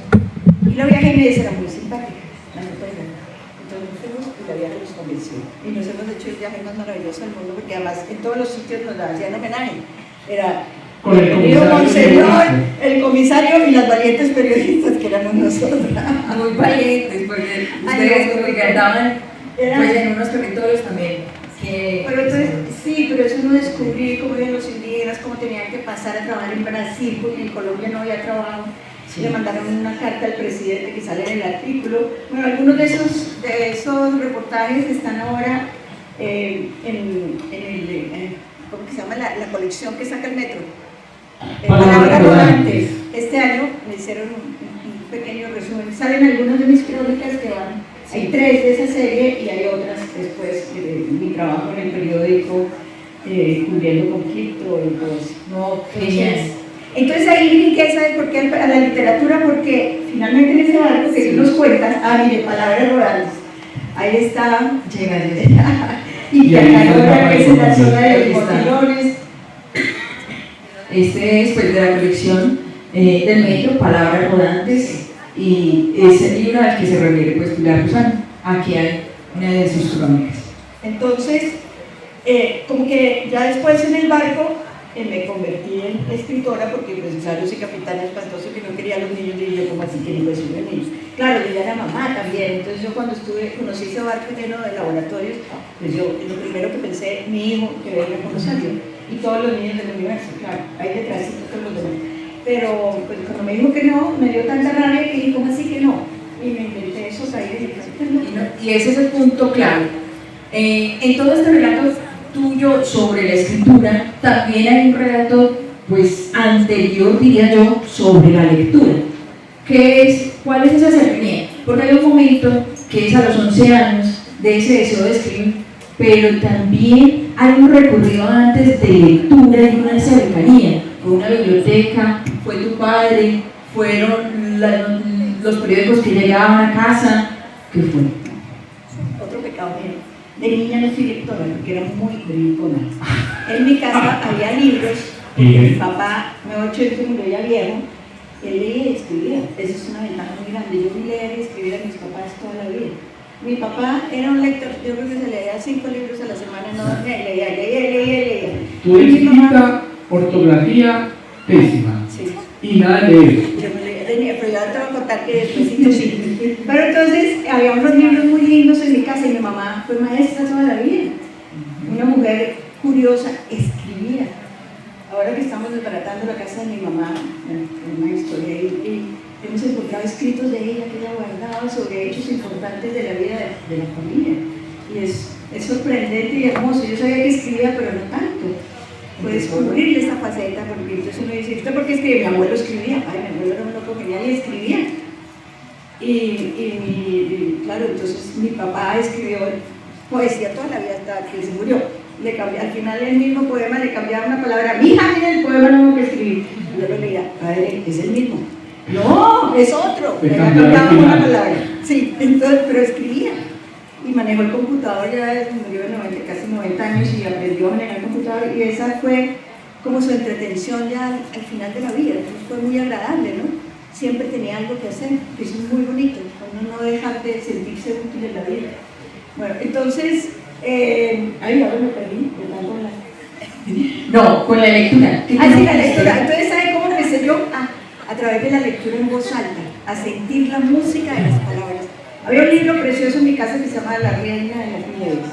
Y la viaje inglesa era muy simpática, la notera. Entonces nos fuimos y la viaje los convenció. Y nos hemos hecho el viaje más maravilloso del mundo, porque además en todos los sitios nos hacían homenaje. Era Con el comisario, monseñor, el comisario y las valientes periodistas que éramos nosotros. Muy valientes, porque ustedes como que andaban pues, en unos territorios también. Pero entonces, sí, pero eso no descubrí cómo eran los indígenas, cómo tenían que pasar a trabajar en Brasil, porque en Colombia no había trabajo. Sí. Le mandaron una carta al presidente que sale en el artículo. Bueno, algunos de esos reportajes están ahora en el, ¿cómo que se llama? La colección que saca el Metro. Palabras rodantes. Este año me hicieron un pequeño resumen. Salen algunas de mis crónicas que van. Sí. Hay 3 de esa serie y hay otras después de mi trabajo en el periódico, cubriendo conflicto y todo eso. No, genial. Entonces ahí brinqué, ¿sabes por qué? A la literatura, porque finalmente en ese barco que tú nos cuentas, mire, palabras rodantes. Ahí está, llega. Y Yacanora, que es en la zona de los botellones. Este es pues, de la colección del Metro, Palabras Rodantes, y es el libro al que se refiere pues, Pilar Lozano. Aquí hay una de sus crónicas. Entonces, como que ya después en el barco me convertí en escritora, porque pues claro, soy capitana espantoso que no quería a los niños, y yo como así que no soy de niños. Claro, yo ya era mamá también, entonces yo cuando conocí ese barco lleno de laboratorios, pues yo lo primero que pensé, mi hijo que venga con Rosario, y todos los niños del universo, claro, ahí detrás todos los demás. Pero pues, cuando me dijo que no, me dio tanta rabia que dije, ¿cómo así que no? Y me inventé eso, y ese es el punto clave. En todo este relato tuyo sobre la escritura, también hay un relato pues anterior, diría yo, sobre la lectura. ¿Cuál es esa cercanía? Porque hay un momento que es a los 11 años de ese deseo de escribir, pero también hay un recorrido antes de lectura y una cercanía. Fue una biblioteca, fue tu padre, fueron los periódicos que llegaban a casa. ¿Qué fue? Otro pecado mío. De niña no fui lectora porque era muy brincona. En mi casa había libros, mi papá, se murió ya viejo, él leía y escribía. Esa es una ventaja muy grande. Yo vi leer y escribir a mis papás toda la vida. Mi papá era un lector, yo creo que se leía 5 libros a la semana, no dormía, leía. Tu escrita, ortografía pésima. Sí. Y nada de leer. Yo me leía, pero ya te voy a contar que después sí. Pero entonces había unos libros muy lindos en mi casa y mi mamá fue maestra toda la vida. Una mujer curiosa, escribía. Ahora que estamos desbaratando la casa de mi mamá, en una historia, y hemos encontrado escritos de ella que ella guardaba sobre hechos importantes de la vida de la familia. Y es sorprendente y hermoso. Yo sabía que escribía, pero no tanto. Puedes descubrirle esta faceta, porque entonces uno dice, ¿usted por qué escribe? Mi abuelo escribía, mi abuelo era un loco genial y escribía. Y claro, entonces mi papá escribió poesía toda la vida hasta que se murió. Al final el mismo poema le cambiaba una palabra. Mija, mira el poema nuevo que escribí. Y yo lo leía, padre, es el mismo. No, es otro. Le cambiaba una palabra. Sí, entonces, pero escribía. Y manejó el computador ya desde murió de casi 90 años y aprendió a manejar el computador. Y esa fue como su entretención ya al final de la vida. Entonces fue muy agradable, ¿no? siempre tenía algo que hacer, que eso es muy bonito, uno no dejar de sentirse útil en la vida. Bueno, entonces, ahora me perdí, de tanto hablar. No, con la lectura. Ah, sí, la lectura. Entonces, ¿sabe cómo empecé yo? A través de la lectura en voz alta, a sentir la música de las palabras. Había un libro precioso en mi casa que se llama La Reina de las Nieves.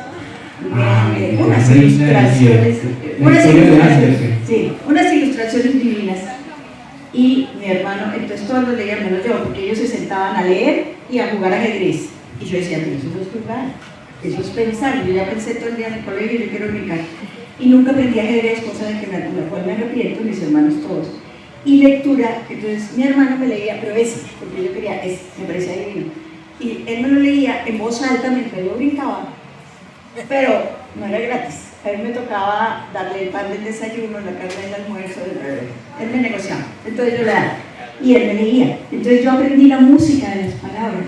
Unas ilustraciones divinas. Y mi hermano, entonces todos los leían menos yo, porque ellos se sentaban a leer y a jugar ajedrez. Y yo decía, pero eso no es jugar, eso es pensar. Yo ya pensé todo el día en el colegio y yo quiero brincar. Y nunca aprendí ajedrez, cosa de la cual me arrepiento, mis hermanos todos. Y lectura, entonces mi hermano me leía, pero ese, porque yo quería ese, me parecía divino. Y él me lo leía en voz alta mientras yo brincaba, pero no era gratis. A él me tocaba darle el pan del desayuno, la carne del almuerzo, él me negociaba, entonces yo le daba, y él me leía. Entonces yo aprendí la música de las palabras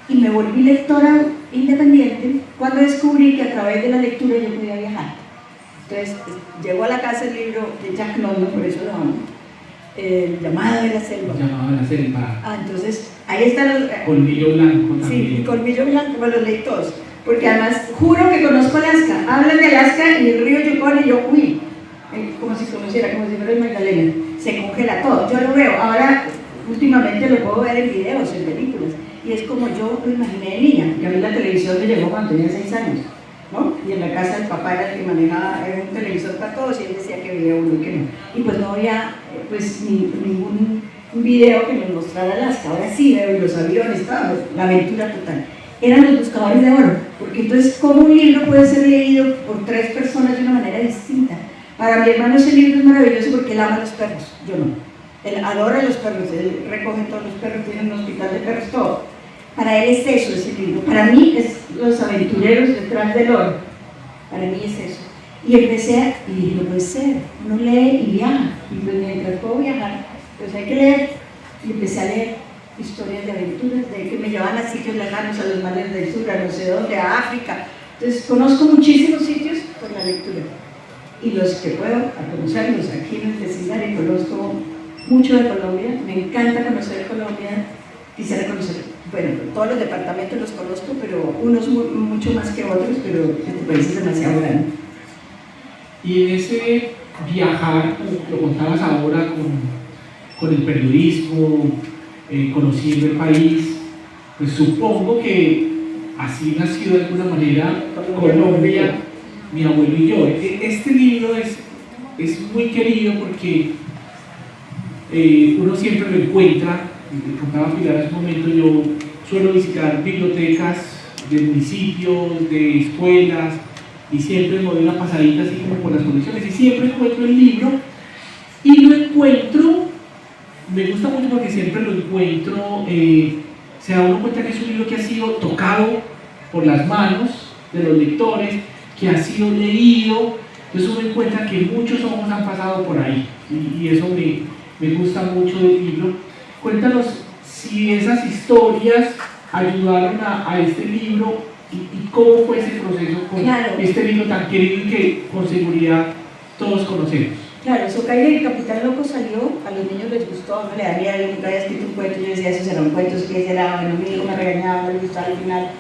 y me volví lectora independiente cuando descubrí que a través de la lectura yo podía viajar. Entonces llegó a la casa el libro de Jack London, por eso lo amo, El llamado de la selva. El llamado de la selva. Entonces ahí están los... Colmillo blanco también. Sí, Colmillo blanco, me los leí todos. Porque además juro que conozco Alaska. Hablan de Alaska y el río Yukon y yo, uy, como si conociera, como si fuera el Magdalena. Se congela todo. Yo lo veo. Ahora, últimamente lo puedo ver en videos, en películas. Y es como yo lo imaginé de niña. Porque a mí la televisión me llegó cuando tenía 6 años, ¿no? Y en la casa del papá era el que manejaba, era un televisor para todos y él decía que veía uno y que no. Y pues no había ningún video que nos mostrara Alaska. Ahora sí veo los aviones, todo, la aventura total. Eran los buscadores de oro, porque entonces cómo un libro puede ser leído por 3 personas de una manera distinta. Para mi hermano ese libro es maravilloso porque él ama a los perros, yo no. Él adora a los perros, él recoge todos los perros, tiene un hospital de perros, todo. Para él es eso ese libro, para mí es los aventureros detrás del oro, para mí es eso. Y empecé a, y dije, no puede ser, uno lee y viaja, y pues mientras puedo viajar, pues hay que leer, y empecé a leer historias de aventuras, de que me llevaban a sitios lejanos, a los mares del sur, a no sé dónde, a África. Entonces conozco muchísimos sitios por la lectura y los que puedo a conocerlos aquí en el vecindario. Conozco mucho de Colombia, me encanta conocer Colombia, quisiera conocer, bueno, todos los departamentos los conozco, pero unos mucho más que otros, pero este país es demasiado grande. Y en ese viajar, como lo contabas ahora, con el periodismo, conociendo el país, pues supongo que así nació de alguna manera Colombia, mi abuelo y yo. Este libro es muy querido porque uno siempre lo encuentra, contaba Pilar hace un momento, yo suelo visitar bibliotecas de municipios, de escuelas, y siempre me doy una pasadita así como por las colecciones, y siempre encuentro el libro, y lo encuentro. Me gusta mucho porque siempre lo encuentro, se da uno cuenta que es un libro que ha sido tocado por las manos de los lectores, que ha sido leído, entonces uno encuentra que muchos ojos han pasado por ahí, y eso me gusta mucho del libro. Cuéntanos si esas historias ayudaron a este libro y cómo fue ese proceso con este libro tan querido y que con seguridad todos conocemos. Claro, Socaire y el Capitán Loco salió, a los niños les gustó, no le da miedo, yo nunca había escrito un cuento, yo decía, eso será un cuento, eso que será, bueno, mi hijo me regañaba, no le gustaba al final.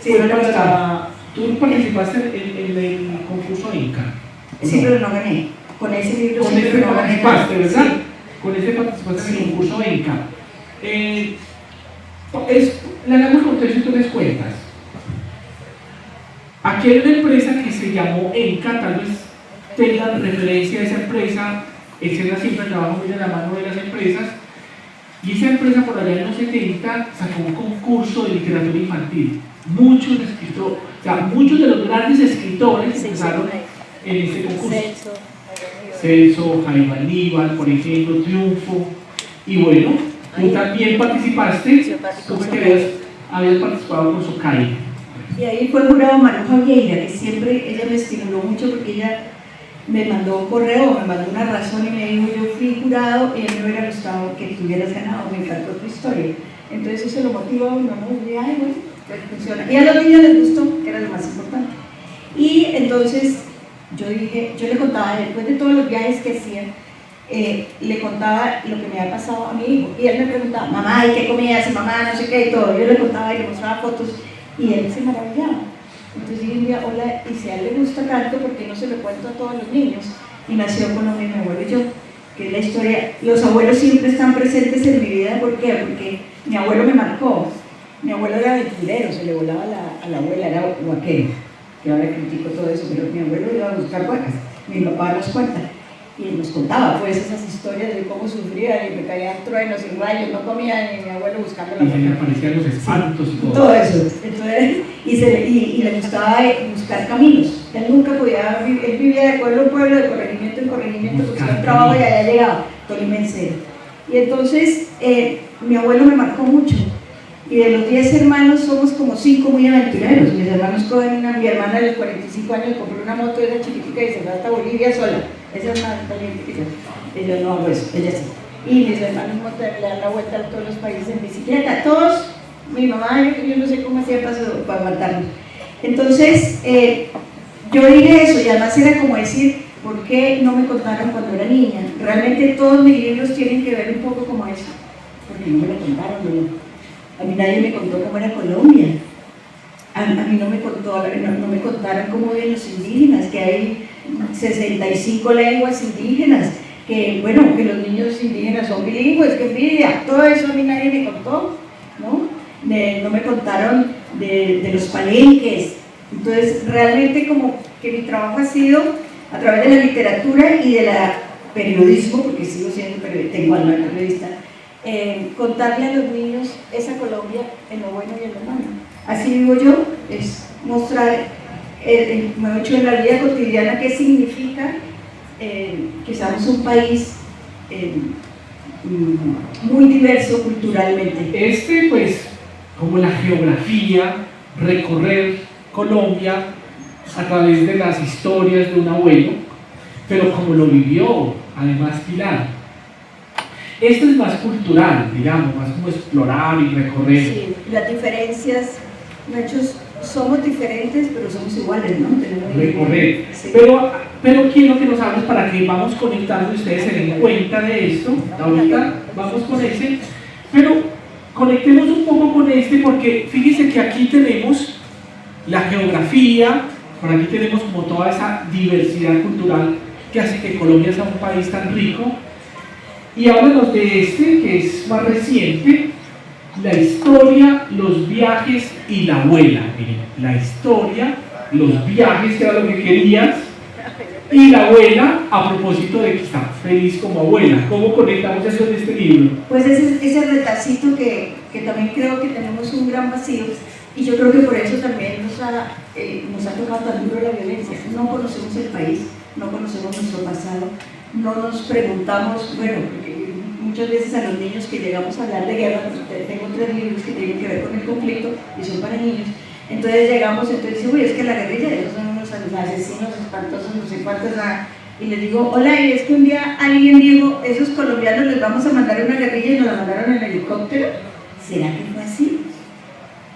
Sí, no le gustaba. Tú participaste en el concurso Inca. Sí, pero no gané. Con ese libro con ese no participaste, gané. ¿verdad? Sí. Con ese participaste en el concurso Inca. Le damos contexto y tú les cuentas. Aquí hay una empresa que se llamó Enca, tal vez tengan referencia a esa empresa. El SENA siempre trabaja muy de la mano de las empresas, y esa empresa por allá en los 70 sacó un concurso de literatura infantil. Muchos de los grandes escritores empezaron en este concurso. Celso, Jaime Aníbal, por ejemplo, Triunfo, y bueno, tú también participaste, tú que habías participado con Socaire. Y ahí fue jurado Manuja Vieira, que siempre ella me estimuló mucho porque ella me mandó un correo, me mandó una razón y me dijo, yo fui jurado y a mí me hubiera gustado que tú hubieras ganado, me encantó tu historia. Entonces eso lo motivó a uno, ¿no? Y ay, bueno, pues funciona. Y a los niños les gustó, que era lo más importante. Y entonces yo dije, yo le contaba, después de todos los viajes que hacía, le contaba lo que me había pasado a mi hijo. Y él me preguntaba, mamá, ¿y qué comida hace mamá? No sé qué y todo. Yo le contaba y le mostraba fotos y él se maravillaba. Entonces yo dije, hola, y si a él le gusta tanto, ¿por qué no se lo cuento a todos los niños? Y nació Colombia, mi abuelo y yo, que es la historia. Los abuelos siempre están presentes en mi vida. ¿Por qué? Porque mi abuelo me marcó. Mi abuelo era aventurero, se le volaba a la abuela, era huaquero, que ahora critico todo eso, pero mi abuelo iba a buscar huacas, mi papá nos cuenta, y él nos contaba pues esas historias de cómo sufría, y me caían truenos y rayos, no comía ni mi abuelo buscando la Y se le aparecían los espantos y todo. todo eso. Entonces, y le gustaba buscar caminos. Él nunca podía, él vivía de pueblo en pueblo, de corregimiento en corregimiento, buscaba un trabajo y allá llegaba, tolimense. Y entonces, mi abuelo me marcó mucho. Y de los 10 hermanos somos como 5 muy aventureros. Mis hermanos cogen mi hermana de los 45 años compró una moto de esa chiquitica y se fue hasta Bolivia sola. Esa es más valiente que yo. Ella no hago eso, ella sí. Y mis hermanos le dan la vuelta a todos los países en bicicleta. Todos, mi mamá, yo no sé cómo hacía para aguantarnos. Entonces, yo dije eso y además era como decir, ¿por qué no me contaron cuando era niña? Realmente todos mis libros tienen que ver un poco como eso. Porque no me lo contaron, no. A mí nadie me contó cómo era Colombia. A mí no me contaron cómo viven los indígenas, que hay 65 lenguas indígenas, que bueno, que los niños indígenas son bilingües, que envidia. Todo eso a mí nadie me contó, ¿no? No me contaron de los palenques. Entonces, realmente como que mi trabajo ha sido a través de la literatura y de la periodismo, porque sigo siendo periodista, tengo alma de periodista, contarle a los niños esa Colombia en lo bueno y en lo malo. Así digo yo, es mostrar, me he hecho en la vida cotidiana qué significa que seamos un país muy diverso culturalmente. Pues, como la geografía, recorrer Colombia a través de las historias de un abuelo, pero como lo vivió, además, Pilar. Esto es más cultural, digamos, más como explorar y recorrer. Sí, las diferencias, muchos somos diferentes, pero somos iguales, ¿no? Tenemos recorrer. Sí. Pero quiero que nos hables para que vamos conectando y ustedes se den cuenta de esto. Ahorita vamos con ese, pero conectemos un poco con este porque fíjense que aquí tenemos la geografía, por aquí tenemos como toda esa diversidad cultural que hace que Colombia sea un país tan rico. Y háblanos de este, que es más reciente, la historia, los viajes y la abuela. Miren, la historia, los viajes, que era lo que querías, y la abuela, a propósito de que está feliz como abuela. ¿Cómo conectamos eso en este libro? Pues ese retacito que también creo que tenemos un gran vacío, y yo creo que por eso también nos ha tocado tan duro la violencia. No conocemos el país, no conocemos nuestro pasado, no nos preguntamos, bueno, muchas veces a los niños que llegamos a hablar de guerra, pues tengo 3 libros que tienen que ver con el conflicto y son para niños, entonces llegamos, entonces uy, es que la guerrilla, esos son unos asesinos espantosos, no sé cuántos, nada. Y les digo, hola, y es que un día alguien dijo, esos colombianos les vamos a mandar una guerrilla y nos la mandaron en helicóptero. ¿Será que fue así?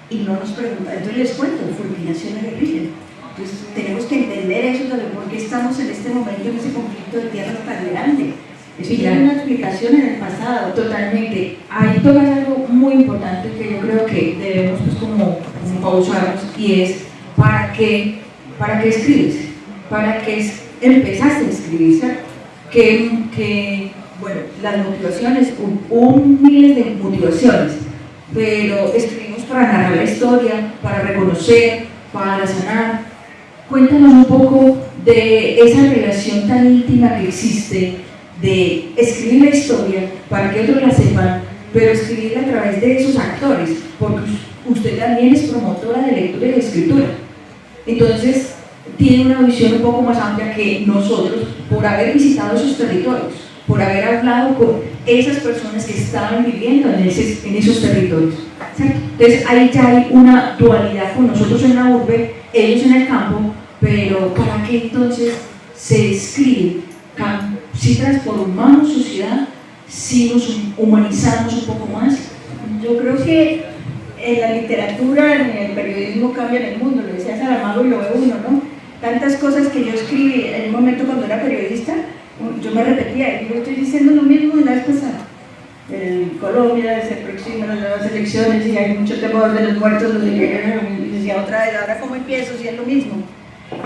Y no nos preguntan, entonces les cuento, fue que nació la guerrilla. Entonces tenemos que entender eso también, por qué estamos en este momento en ese conflicto de tierra tan grande. Eso tiene una explicación en el pasado. Totalmente. Ahí tocas algo muy importante que yo creo que debemos pues como pausarnos, y es ¿para qué escribes? ¿Para qué empezaste a escribir? ¿Cierto? Que bueno, las motivaciones, miles de motivaciones, pero escribimos para narrar la historia, para reconocer, para sanar. Cuéntanos un poco de esa relación tan íntima que existe de escribir la historia para que otros la sepan, pero escribirla a través de esos actores, porque usted también es promotora de lectura y de escritura. Entonces, tiene una visión un poco más amplia que nosotros, por haber visitado esos territorios, por haber hablado con esas personas que estaban viviendo en esos territorios, ¿cierto? Entonces ahí ya hay una dualidad con nosotros en la urbe, ellos en el campo, pero ¿para qué entonces se escribe? Si transformamos sociedad, si nos humanizamos un poco más. Yo creo que en la literatura, en el periodismo cambian el mundo, lo decía Saramago y lo ve uno, ¿no? Tantas cosas que yo escribí en un momento cuando era periodista, yo me repetía, y yo estoy diciendo lo mismo de la vez pasada. En Colombia se aproximan las nuevas elecciones y hay mucho temor de los muertos, los y decía otra vez, ahora cómo empiezo si es lo mismo.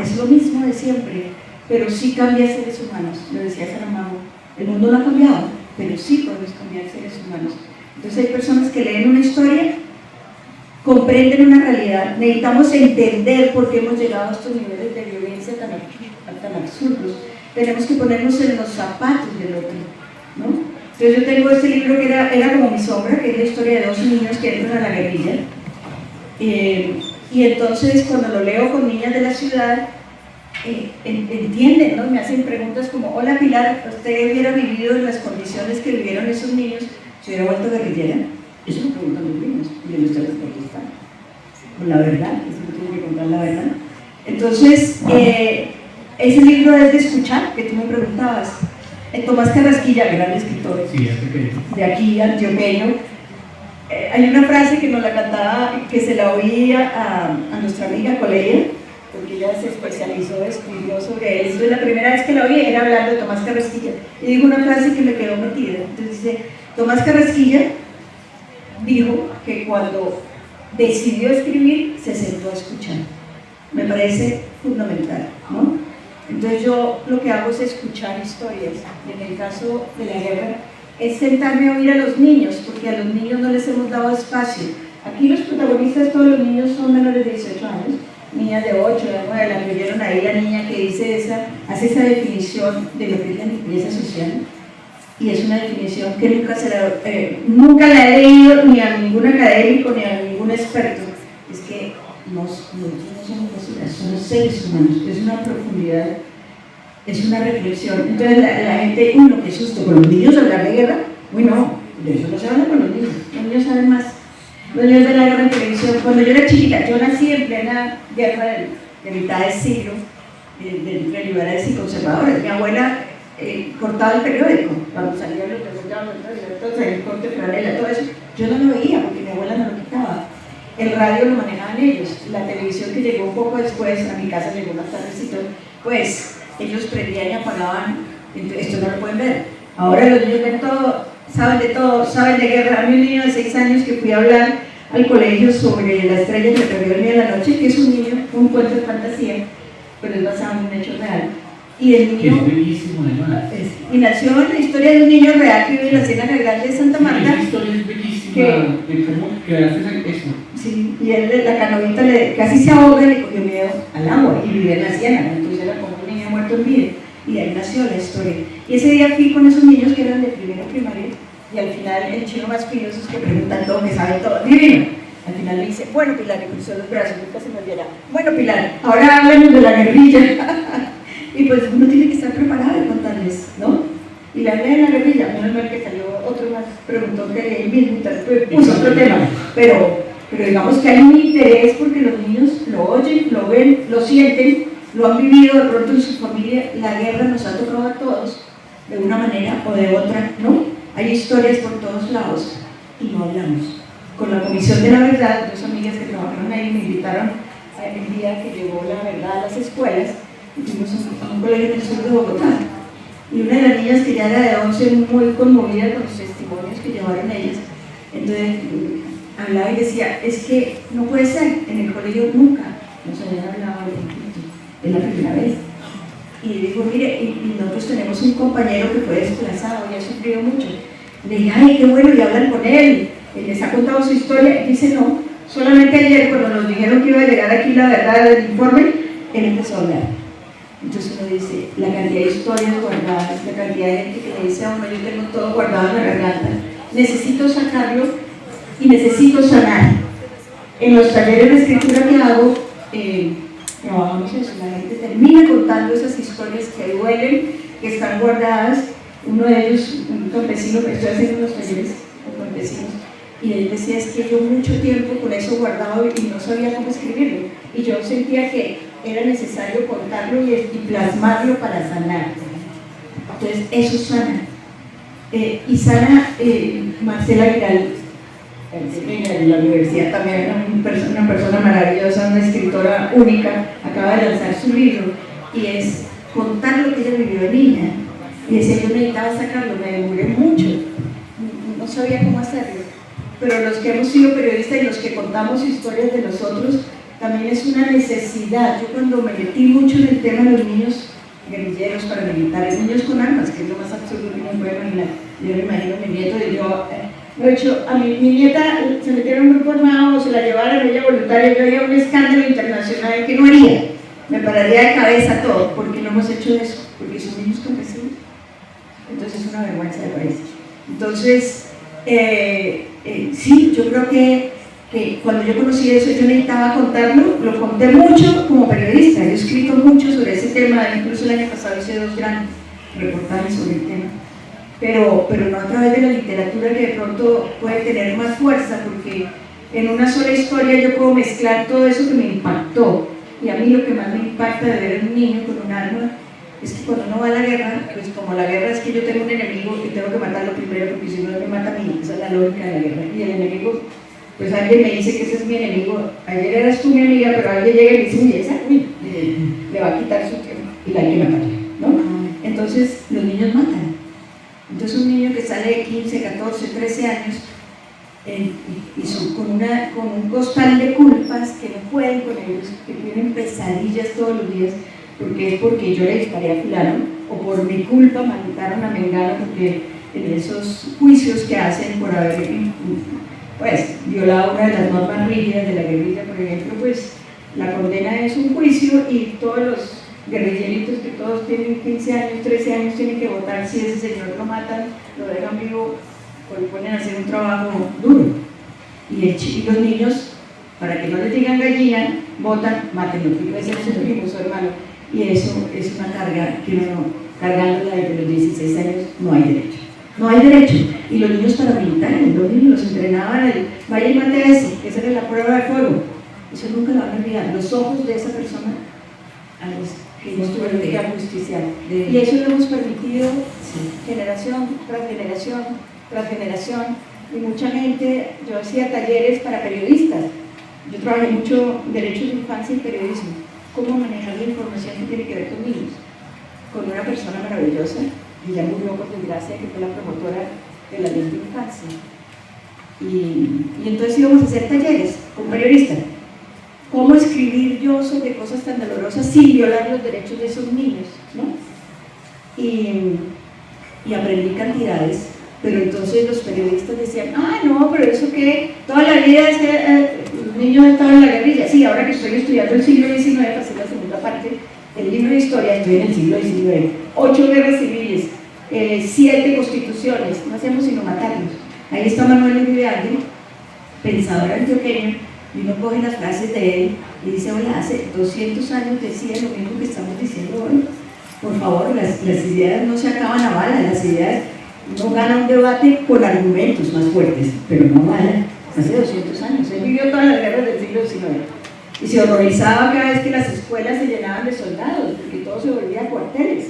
Es lo mismo de siempre, pero sí cambia seres humanos, lo decía Saramago. El mundo no ha cambiado, pero sí podemos cambiar seres humanos. Entonces hay personas que leen una historia, comprenden una realidad, necesitamos entender por qué hemos llegado a estos niveles de violencia tan absurdos. Tenemos que ponernos en los zapatos del otro, ¿no? Entonces yo tengo este libro que era como mi sombra, que es la historia de dos niños que entran a la guerrilla. Y entonces cuando lo leo con niñas de la ciudad, entienden, ¿no? Me hacen preguntas como, hola Pilar, ¿usted hubiera vivido en las condiciones que vivieron esos niños si hubiera vuelto guerrillera? Eso me preguntan los niños, y yo les tengo que contestar con la verdad, eso me tengo que contar la verdad. Entonces, ese libro es de escuchar, que tú me preguntabas. Tomás Carrasquilla, gran escritor, Sí, de aquí, antioqueño, hay una frase que nos la cantaba, que se la oía a nuestra amiga Coleya, porque ella se especializó, escribió sobre él. Entonces la primera vez que la oí era hablando de Tomás Carrasquilla, y dijo una frase que me quedó metida. Entonces dice, Tomás Carrasquilla dijo que cuando decidió escribir, se sentó a escuchar. Me parece fundamental, ¿no? Entonces yo lo que hago es escuchar historias, y en el caso de la guerra es sentarme a oír a los niños, porque a los niños no les hemos dado espacio. Aquí los protagonistas, todos los niños son menores de 18 años, niñas de 8, de 9, la que vieron ahí, la niña que hace esa definición de lo que es la limpieza social, y es una definición que nunca la he leído ni a ningún académico ni a ningún experto. Es que no somos basuras, somos seres humanos, es una profundidad, es una reflexión. Entonces la gente, uy, no, qué susto, con los niños hablar de guerra, uy, no, de eso no se habla con los niños saben más. Los niños de la guerra en televisión, cuando yo era chiquita, yo nací en plena guerra de mitad de siglo, de liberales y conservadores. Mi abuela cortaba el periódico, cuando salían los resultados, el corte paralela, todo eso, yo no lo veía porque mi abuela no lo quitaba. El radio lo manejaban ellos, la televisión que llegó un poco después, a mi casa llegó más tardecito, pues ellos prendían y apagaban, esto no lo pueden ver. Ahora los niños ven todo, saben de guerra. A mí un niño de 6 años que fui a hablar al colegio sobre la estrella que perdió el día de la noche, que es un cuento de fantasía, pero es basado en un hecho real. Y el niño, es bellísimo, además. Y nació en la historia de un niño real que vive en la Ciénaga Grande de Santa Marta. Esa historia es bellísima, de cómo creaste eso. Sí, y él, la canoita, casi se ahoga y le cogió miedo al agua, y vivía en la Ciénaga, entonces era como un niño muerto en vida, y de ahí nació la historia. Y ese día fui con esos niños que eran de primero primaria, y al final el chino más piloso es que preguntan todo, que saben todo, divino. Al final le dice, bueno Pilar, y cruzó los brazos, nunca se me olvidará. Bueno Pilar, ahora háblanos de la guerrilla. Y pues uno tiene que estar preparado de contarles, ¿no? Y la idea de la guerrilla, menos mal que salió otro más, preguntó que él mismo puso otro tema, pero digamos que hay un interés porque los niños lo oyen, lo ven, lo sienten, lo han vivido de pronto en su familia. La guerra nos ha tocado a todos, de una manera o de otra, ¿no? Hay historias por todos lados y no hablamos. Con la Comisión de la Verdad, dos amigas que trabajaron ahí me invitaron el día que llegó la verdad a las escuelas, y fuimos a un colegio en el sur de Bogotá. Y una de las niñas que ya era de 11, muy conmovida con los testimonios que llevaron ellas, entonces hablaba y decía, es que no puede ser, en el colegio nunca nos habían hablado de conflicto, es la primera vez. Y dijo, mire, y nosotros tenemos un compañero que fue desplazado y ha sufrido mucho. Le dije, ay, qué bueno, y hablan con él, les ha contado su historia. Y dice, no, solamente ayer cuando nos dijeron que iba a llegar aquí la verdad del informe, él empezó a hablar. Entonces uno dice, la cantidad de historias guardadas, la cantidad de gente que le dice a uno, yo tengo todo guardado en la garganta, necesito sacarlo y necesito sanar. En los talleres de escritura que hago, trabajamos eso, la gente termina contando esas historias que duelen, que están guardadas. Uno de ellos, un campesino, que estoy haciendo unos talleres con campesinos, y él decía, es que yo mucho tiempo con eso guardado y no sabía cómo escribirlo, y yo sentía que era necesario contarlo y plasmarlo para sanar. Entonces eso sana. Y sana Marcela Vidal, de la universidad también, una persona maravillosa, una escritora única, acaba de lanzar su libro y es contar lo que ella vivió de niña. y decía, yo necesitaba sacarlo, me demoré mucho, no sabía cómo hacerlo. Pero los que hemos sido periodistas y los que contamos historias de los otros, también es una necesidad. Yo cuando me metí mucho en el tema de los niños guerrilleros, paramilitares, niños con armas, que es lo más absurdo que uno puede imaginar. Yo me imagino a mi nieto y yo, lo he hecho, a mi nieta se metieron en un grupo armado o se la llevaron ella voluntaria, yo haría un escándalo internacional que no haría. Me pararía de cabeza todo, porque no hemos hecho eso, porque son niños campesinos. Entonces es una vergüenza de país. Entonces, sí, yo creo que cuando yo conocí eso, yo necesitaba contarlo, lo conté mucho como periodista, yo he escrito mucho sobre ese tema, incluso el año pasado hice 2 grandes reportajes sobre el tema, pero no a través de la literatura, que de pronto puede tener más fuerza, porque en una sola historia yo puedo mezclar todo eso que me impactó, y a mí lo que más me impacta de ver a un niño con un arma es que cuando uno va a la guerra, pues como la guerra es que yo tengo un enemigo y tengo que matarlo primero, porque si no me mata a mí, esa es la lógica de la guerra, y el enemigo, pues alguien me dice que ese es mi enemigo, ayer eras tú mi amiga, pero alguien llega y me dice, uy, esa, le va a quitar su tiempo y la hay que matar, ¿no? Entonces los niños matan. Entonces un niño que sale de 15, 14, 13 años con un costal de culpas que no pueden con ellos, que tienen pesadillas todos los días, porque yo le disparé a fulano, o por mi culpa mataron a Mengano, porque en esos juicios que hacen por haber pues violado una de las normas rígidas de la guerrilla, por ejemplo, pues la condena es un juicio y todos los guerrilleritos que todos tienen 15 años, 13 años tienen que votar si ese señor lo matan, lo dejan vivo o le ponen a hacer un trabajo duro. Y los niños, para que no les digan gallina, votan, mátenlo, ese es su primo, su hermano. Y eso es una carga que uno, cargándola desde los 16 años, no hay derecho. No hay derecho. Y los niños paramilitares, los niños los entrenaban, vaya y mate a ese, esa era la prueba de fuego. Eso nunca lo van a olvidar. Los ojos de esa persona a los que ellos tuvieron que ajusticiar. Y eso lo hemos permitido generación tras generación tras generación. Y mucha gente, yo hacía talleres para periodistas. Yo trabajé mucho derechos de infancia y periodismo. Cómo manejar la información que tiene que ver con niños. Con una persona maravillosa, y ya murió por desgracia, que fue la promotora de la ley de infancia. Y entonces íbamos a hacer talleres con periodistas. ¿Cómo escribir yo sobre cosas tan dolorosas sin violar los derechos de esos niños? ¿No? Y aprendí cantidades, pero entonces los periodistas decían, no, pero eso que toda la vida los niños han estado en la guerrilla. Sí, ahora que estoy estudiando el siglo XIX, pasé la segunda parte del libro de historia, estoy en el siglo XIX, 8 guerras civiles, 7 constituciones, no hacemos sino matarnos. Ahí está Manuel Uribe, pensador antioqueño, y uno coge las frases de él y dice, hola, hace 200 años decía lo mismo que estamos diciendo hoy. Por favor, las ideas no se acaban a balas, las ideas no ganan un debate con argumentos más fuertes, pero no balas. Hace 200 años, él vivió todas las guerras del siglo XIX y se horrorizaba cada vez que las escuelas se llenaban de soldados, porque todo se volvía cuarteles.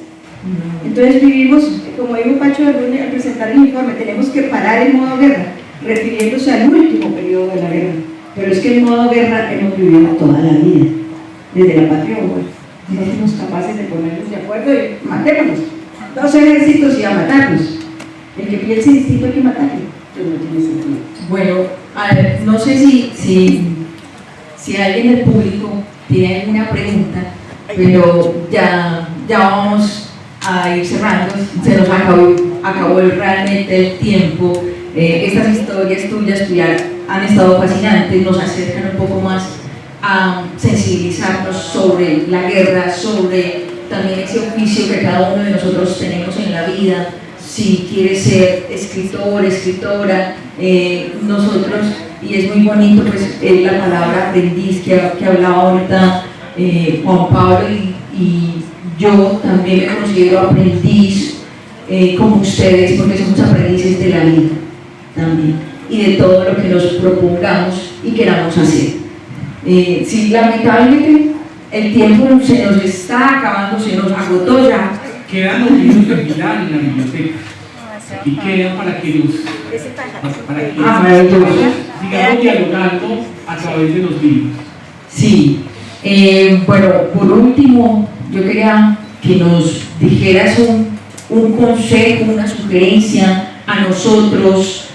Entonces vivimos, como dijo Pacho de Luna al presentar el informe, tenemos que parar el modo guerra, refiriéndose al último periodo de la guerra. Pero es que el modo guerra hemos vivido toda la vida, desde la patria Uruguay. No somos capaces de ponernos de acuerdo y matémonos. 2 ejércitos y a matarnos. El que piense distinto hay que matarlo. Pues no tiene sentido. Bueno, a ver, no sé si alguien del público tiene alguna pregunta, pero ya vamos a ir cerrando, se nos acabó realmente el tiempo. Estas historias tuyas han estado fascinantes, nos acercan un poco más a sensibilizarnos sobre la guerra, sobre también ese oficio que cada uno de nosotros tenemos en la vida. Si quieres ser escritor, escritora, nosotros, y es muy bonito pues la palabra aprendiz que hablaba ahorita Juan Pablo, y yo también me considero aprendiz como ustedes, porque somos aprendices de la vida también, y de todo lo que nos propongamos y queramos hacer. Sí, lamentablemente el tiempo se nos está acabando, se nos agotó ya. Quedan los libros de Pilar en la biblioteca y quedan para que sigamos dialogando a través de los libros. Sí, bueno, por último, yo quería que nos dijeras un consejo, una sugerencia a nosotros,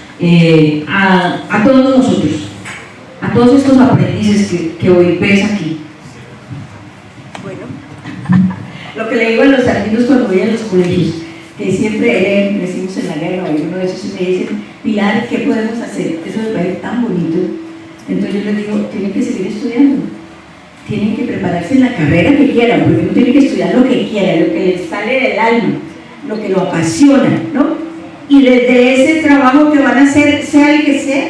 a todos nosotros, a todos estos aprendices que hoy ves aquí? Bueno, lo que le digo a los alumnos cuando voy a los colegios, que siempre decimos en la guerra o alguno de esos, y me dicen, Pilar, ¿qué podemos hacer? Eso me parece tan bonito. Entonces yo les digo, tienen que seguir estudiando, tienen que prepararse en la carrera que quieran, porque uno tiene que estudiar lo que quiera, lo que les sale del alma, lo que lo apasiona, ¿no? Y desde ese trabajo que van a hacer, sea el que sea,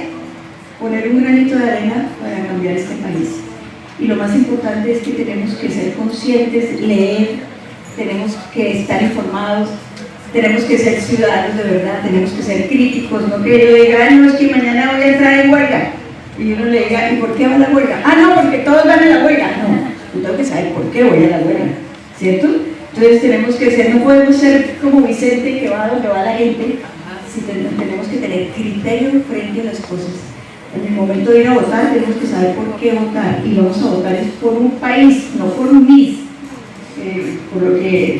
poner un granito de arena para cambiar este país. Y lo más importante es que tenemos que ser conscientes, leer, tenemos que estar informados, tenemos que ser ciudadanos de verdad, tenemos que ser críticos, no que yo diga, no, es que mañana voy a entrar en huelga, y uno le diga, ¿y por qué va a la huelga? Ah, no, porque todos van a la huelga. No, yo tengo que saber por qué voy a la huelga, ¿cierto? Entonces tenemos que ser, no podemos ser como Vicente que va donde va la gente, tenemos que tener criterio frente a las cosas. En el momento de ir a votar tenemos que saber por qué votar, y vamos a votar es por un país, no por un MIS, por lo que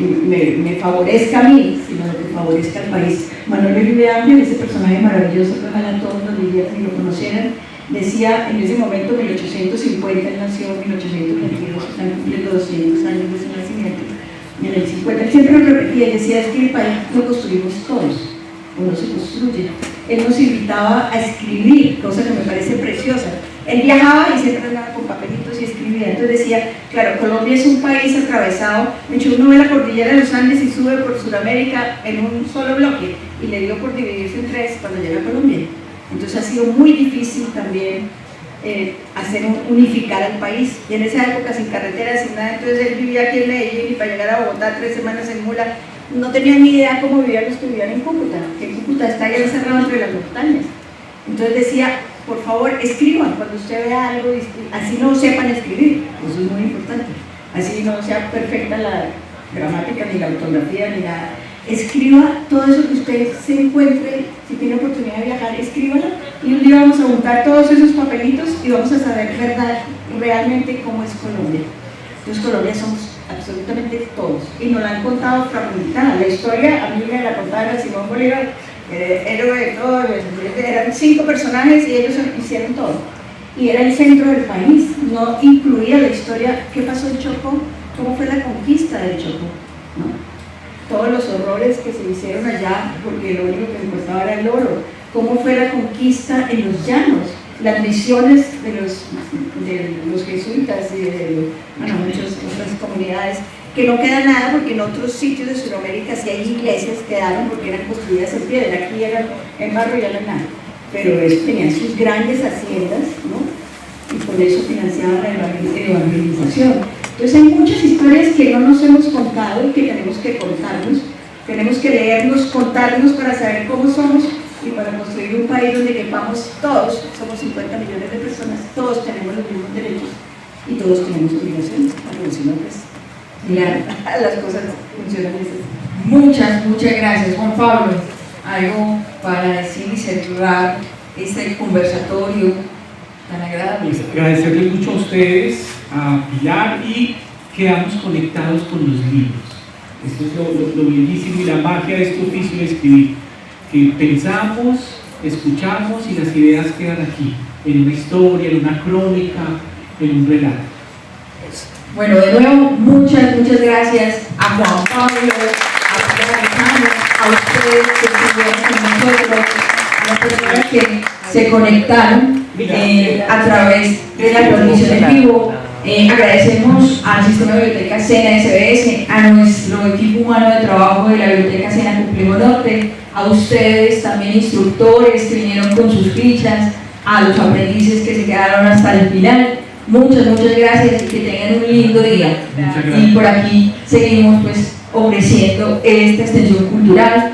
me favorezca a mí, sino lo que favorezca al país. Manuel Uribe Ángel, ese personaje maravilloso que ojalá todos lo leyeran y lo conocieran, decía en ese momento, 1850, él nació en 1822, están cumpliendo 200 años de su nacimiento, y en el 50, él siempre lo repetía, decía, es que el país lo construimos todos, o no se construye. Él nos invitaba a escribir, cosa que me parece preciosa. Él viajaba y siempre andaba con papelitos y escribía. Entonces decía, claro, Colombia es un país atravesado. De hecho, uno ve la cordillera de los Andes y sube por Sudamérica en un solo bloque, y le dio por dividirse en tres cuando llega a Colombia. Entonces ha sido muy difícil también unificar al país. Y en esa época, sin carreteras, sin nada, entonces él vivía aquí en Medellín, y para llegar a Bogotá 3 semanas en mula, no tenía ni idea cómo vivían los que vivían en Cúcuta, que Cúcuta está ya encerrado entre las montañas. Entonces decía, por favor, escriban cuando usted vea algo, así no sepan escribir, eso es muy importante, así no sea perfecta la gramática, ni la ortografía, ni nada. Escriba todo eso que usted se encuentre, si tiene oportunidad de viajar, escríbalo, y un día vamos a juntar todos esos papelitos y vamos a saber realmente cómo es Colombia. Entonces Colombia somos absolutamente todos, y nos la han contado fragmentada. La historia, a mí me la contaron Simón Bolívar, héroe de todo, eran 5 personajes y ellos hicieron todo, y era el centro del país, no incluía la historia, qué pasó en Chocó, cómo fue la conquista del Chocó, ¿no? Todos los horrores que se hicieron allá, porque lo único que importaba era el oro, cómo fue la conquista en los llanos, las misiones de los jesuitas y de muchas otras comunidades, que no queda nada, porque en otros sitios de Sudamérica sí hay iglesias, quedaron porque eran construidas en piedra, aquí eran en barro y ya no hay nada, pero ellos tenían sus grandes haciendas, ¿no? Y por eso financiaban la evangelización. Entonces hay muchas historias que no nos hemos contado y que tenemos que contarnos, tenemos que leernos, contarnos para saber cómo somos, y para construir un país donde quepamos todos. Somos 50 millones de personas, todos tenemos los mismos derechos y todos tenemos obligaciones, porque si no, pues Claro, las cosas funcionan así. muchas gracias, Juan Pablo. Algo para decir y cerrar este conversatorio tan agradable. Pues agradecerles mucho a ustedes, a Pilar, y quedamos conectados con los libros. Esto es lo bellísimo y la magia de este oficio de escribir, que pensamos, escuchamos y las ideas quedan aquí, en una historia, en una crónica, en un relato. Bueno, de nuevo, muchas gracias a Juan Pablo, a Pilar Lozano, a ustedes que estuvieron con nosotros, a las personas que se conectaron a través de la transmisión en vivo. Agradecemos al Sistema de Biblioteca Sena SBS, a nuestro equipo humano de trabajo de la Biblioteca Sena Complejo Norte, a ustedes también instructores que vinieron con sus fichas, a los aprendices que se quedaron hasta el final. Muchas gracias y que tengan un lindo día. Y por aquí seguimos pues ofreciendo esta extensión cultural.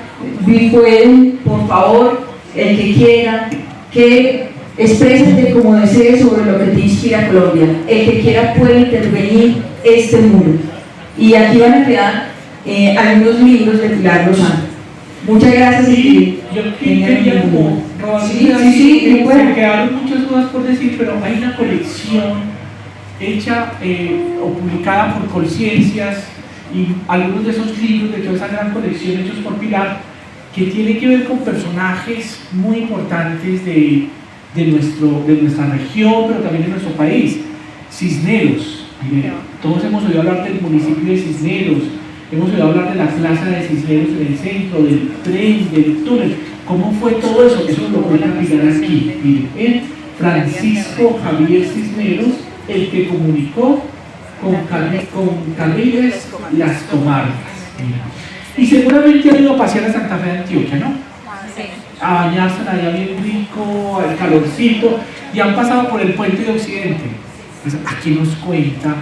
Pueden, por favor, el que quiera, que exprésate como desees sobre lo que te inspira Colombia. El que quiera puede intervenir este muro. Y aquí van a quedar algunos libros de Pilar Lozano. Muchas gracias. Y yo quería como me quedaron muchas dudas por decir, pero hay una colección hecha o publicada por Colciencias y algunos de esos libros, de toda esa gran colección hechos por Pilar, que tiene que ver con personajes muy importantes de nuestra región, pero también de nuestro país. Cisneros, todos hemos oído hablar del municipio de Cisneros, hemos oído hablar de la plaza de Cisneros en el centro, del tren, del túnel. ¿Cómo fue todo eso? Eso lo voy a mirar aquí. Miren, Francisco Javier Cisneros, el que comunicó con Carriles las comarcas. Y seguramente han ido a pasear a Santa Fe de Antioquia, ¿no? A bañarse allá bien rico, al calorcito, y han pasado por el puente de Occidente. Pues aquí nos cuenta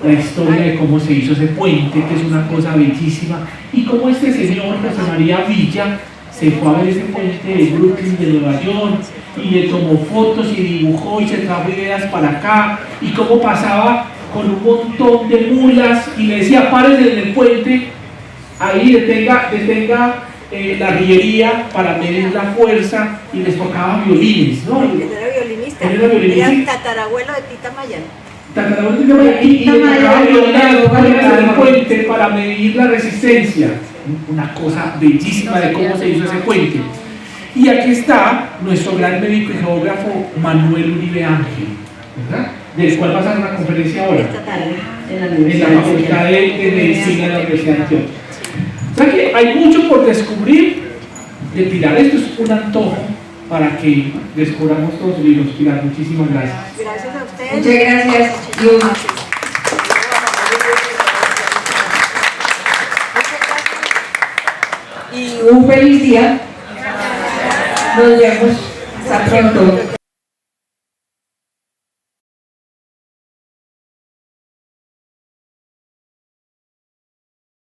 la historia de cómo se hizo ese puente, que es una cosa bellísima, y cómo este señor, José María Villa, se fue a ver ese puente de Brooklyn, de Nueva York, y le tomó fotos y dibujó y se trajo ideas para acá, y cómo pasaba con un montón de mulas y le decía: párense en el puente, ahí detenga la rillería para medir la fuerza, y les tocaba violines, ¿no? Él era violinista, Él era violinista. era tatarabuelo de Tita Mayan. Tatarabuelo de Tita Mayan, y le tocaba violines en el puente para medir la resistencia. Una cosa bellísima de cómo se hizo ese puente. Y aquí está nuestro gran médico y geógrafo Manuel Uribe Ángel, ¿verdad? Del cual va a dar una conferencia ahora Esta tarde en la en la Universidad Facultad de Medicina de la Universidad de Antioquia. O sea que hay mucho por descubrir de Pilar. Esto es un antojo para que descubramos todos los libros. Pilar, muchísimas gracias. Gracias a ustedes. Muchas gracias. Y un feliz día. Nos vemos. Hasta pronto.